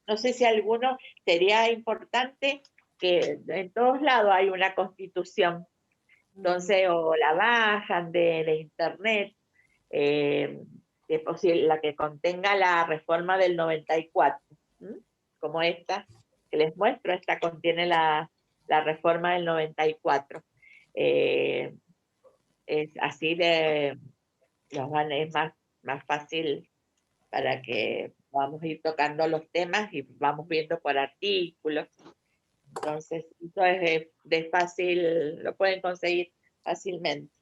no sé si alguno sería importante que en todos lados hay una constitución, entonces o la bajan de internet, es posible la que contenga la reforma del 94, como esta que les muestro, esta contiene la reforma del 94. Es así es más fácil para que vamos a ir tocando los temas y vamos viendo por artículos. Entonces, eso es de fácil, lo pueden conseguir fácilmente.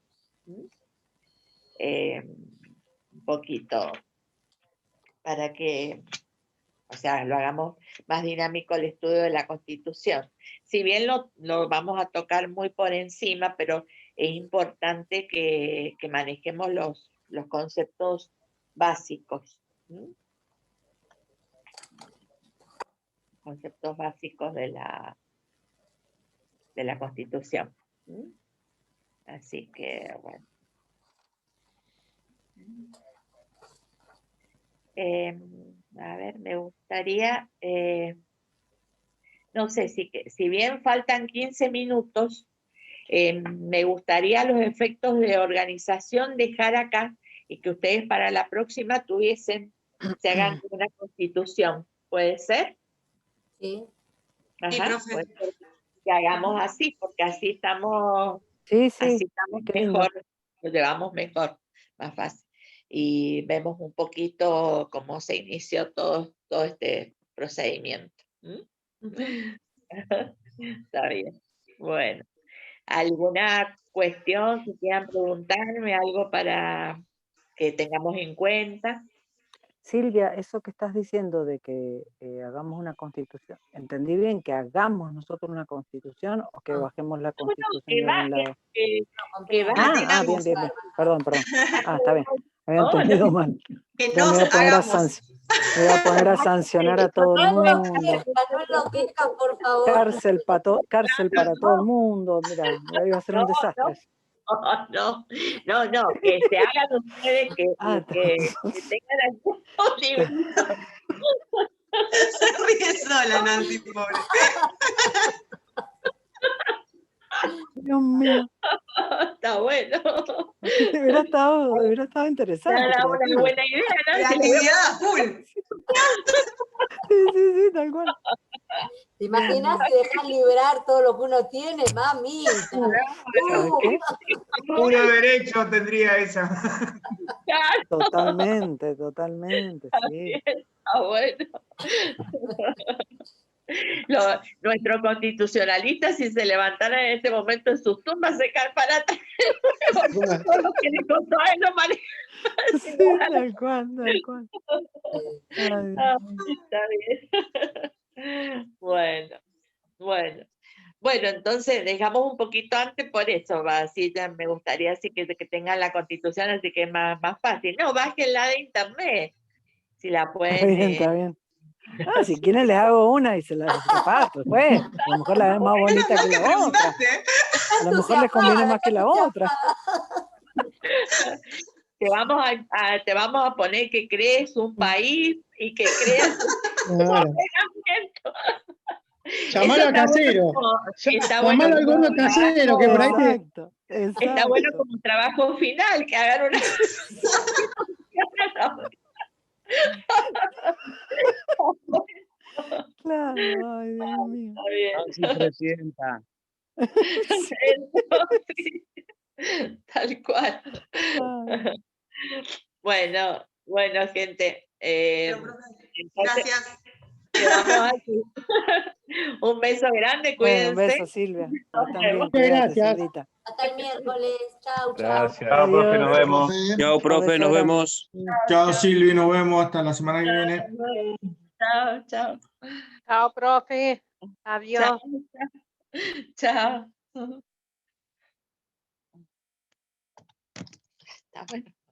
Un poquito para que, o sea, lo hagamos más dinámico el estudio de la Constitución. Si bien lo vamos a tocar muy por encima, pero es importante que manejemos los conceptos básicos. Conceptos básicos de la Constitución. Así que, bueno. A ver, me gustaría, no sé, si bien faltan 15 minutos, me gustaría los efectos de organización dejar acá y que ustedes para la próxima se hagan una constitución. ¿Puede ser? Sí. Ajá, sí, profe. puede ser que hagamos así, porque así estamos, Sí, así estamos qué lindo. mejor, lo llevamos mejor, más fácil. Y vemos un poquito cómo se inició todo este procedimiento. Está bien. Bueno, ¿alguna cuestión que quieran preguntarme? ¿Algo para que tengamos en cuenta? Silvia, eso que estás diciendo de que hagamos una constitución, ¿entendí bien que hagamos nosotros una constitución o que bajemos la constitución de algún lado? Que Bien. Perdón. Está bien. Había entendido mal. Que Ya nos hagamos. Me voy a poner a sancionar a todo el mundo. No enloquezcan, por favor. Cárcel para todo el mundo. Mira, iba a ser un desastre. No, que se hagan ustedes que tengan algún librito. Se ríe sola, Nancy, pobre. Dios mío. Está bueno. Hubiera estado interesante. Era una buena idea, ¿no? Creatividad full. Sí, tal cual. ¿Te imaginas si dejas liberar todo lo que uno tiene, mami? Puro derecho tendría esa. Totalmente, sí. Ah, bueno. Nuestros constitucionalistas, si se levantaran en este momento en sus tumbas, se caen para atrás. Todo lo que le contó a él lo maneja. Sí, tal cual. Está bien. Bueno, entonces dejamos un poquito antes por eso, así ya me gustaría así que tengan la constitución, así que es más fácil. No, bájenla de internet, si la pueden. Está bien. Si quieren les hago una y se la reparto después. A lo mejor la ven más bonita que la otra. A lo mejor les conviene más que la otra. Te vamos a poner que crees un país y que creas un ordenamiento. Llamalo a Casero. Llamalo al gordo Casero, que por ahí Exacto. Está bueno como trabajo final, que hagan una... Claro, ay, Dios mío. Está bien. Ah, sí, presidenta. Sí, tal cual. Bueno, bueno, gente. Entonces, Gracias. quedamos aquí. Un beso grande, Bueno, un cuídense. beso, Silvia. Vos Nos también, vemos. cuídate, gracias. Silvita. Hasta el miércoles. Chau, chau. Gracias. Chao, profe, nos Adiós. vemos. Chao, profe, beso nos grande. vemos. Chao, Silvi, nos vemos hasta la semana que viene. Chao, chao. Chao, profe. Adiós. Chao. Chao. Está bueno.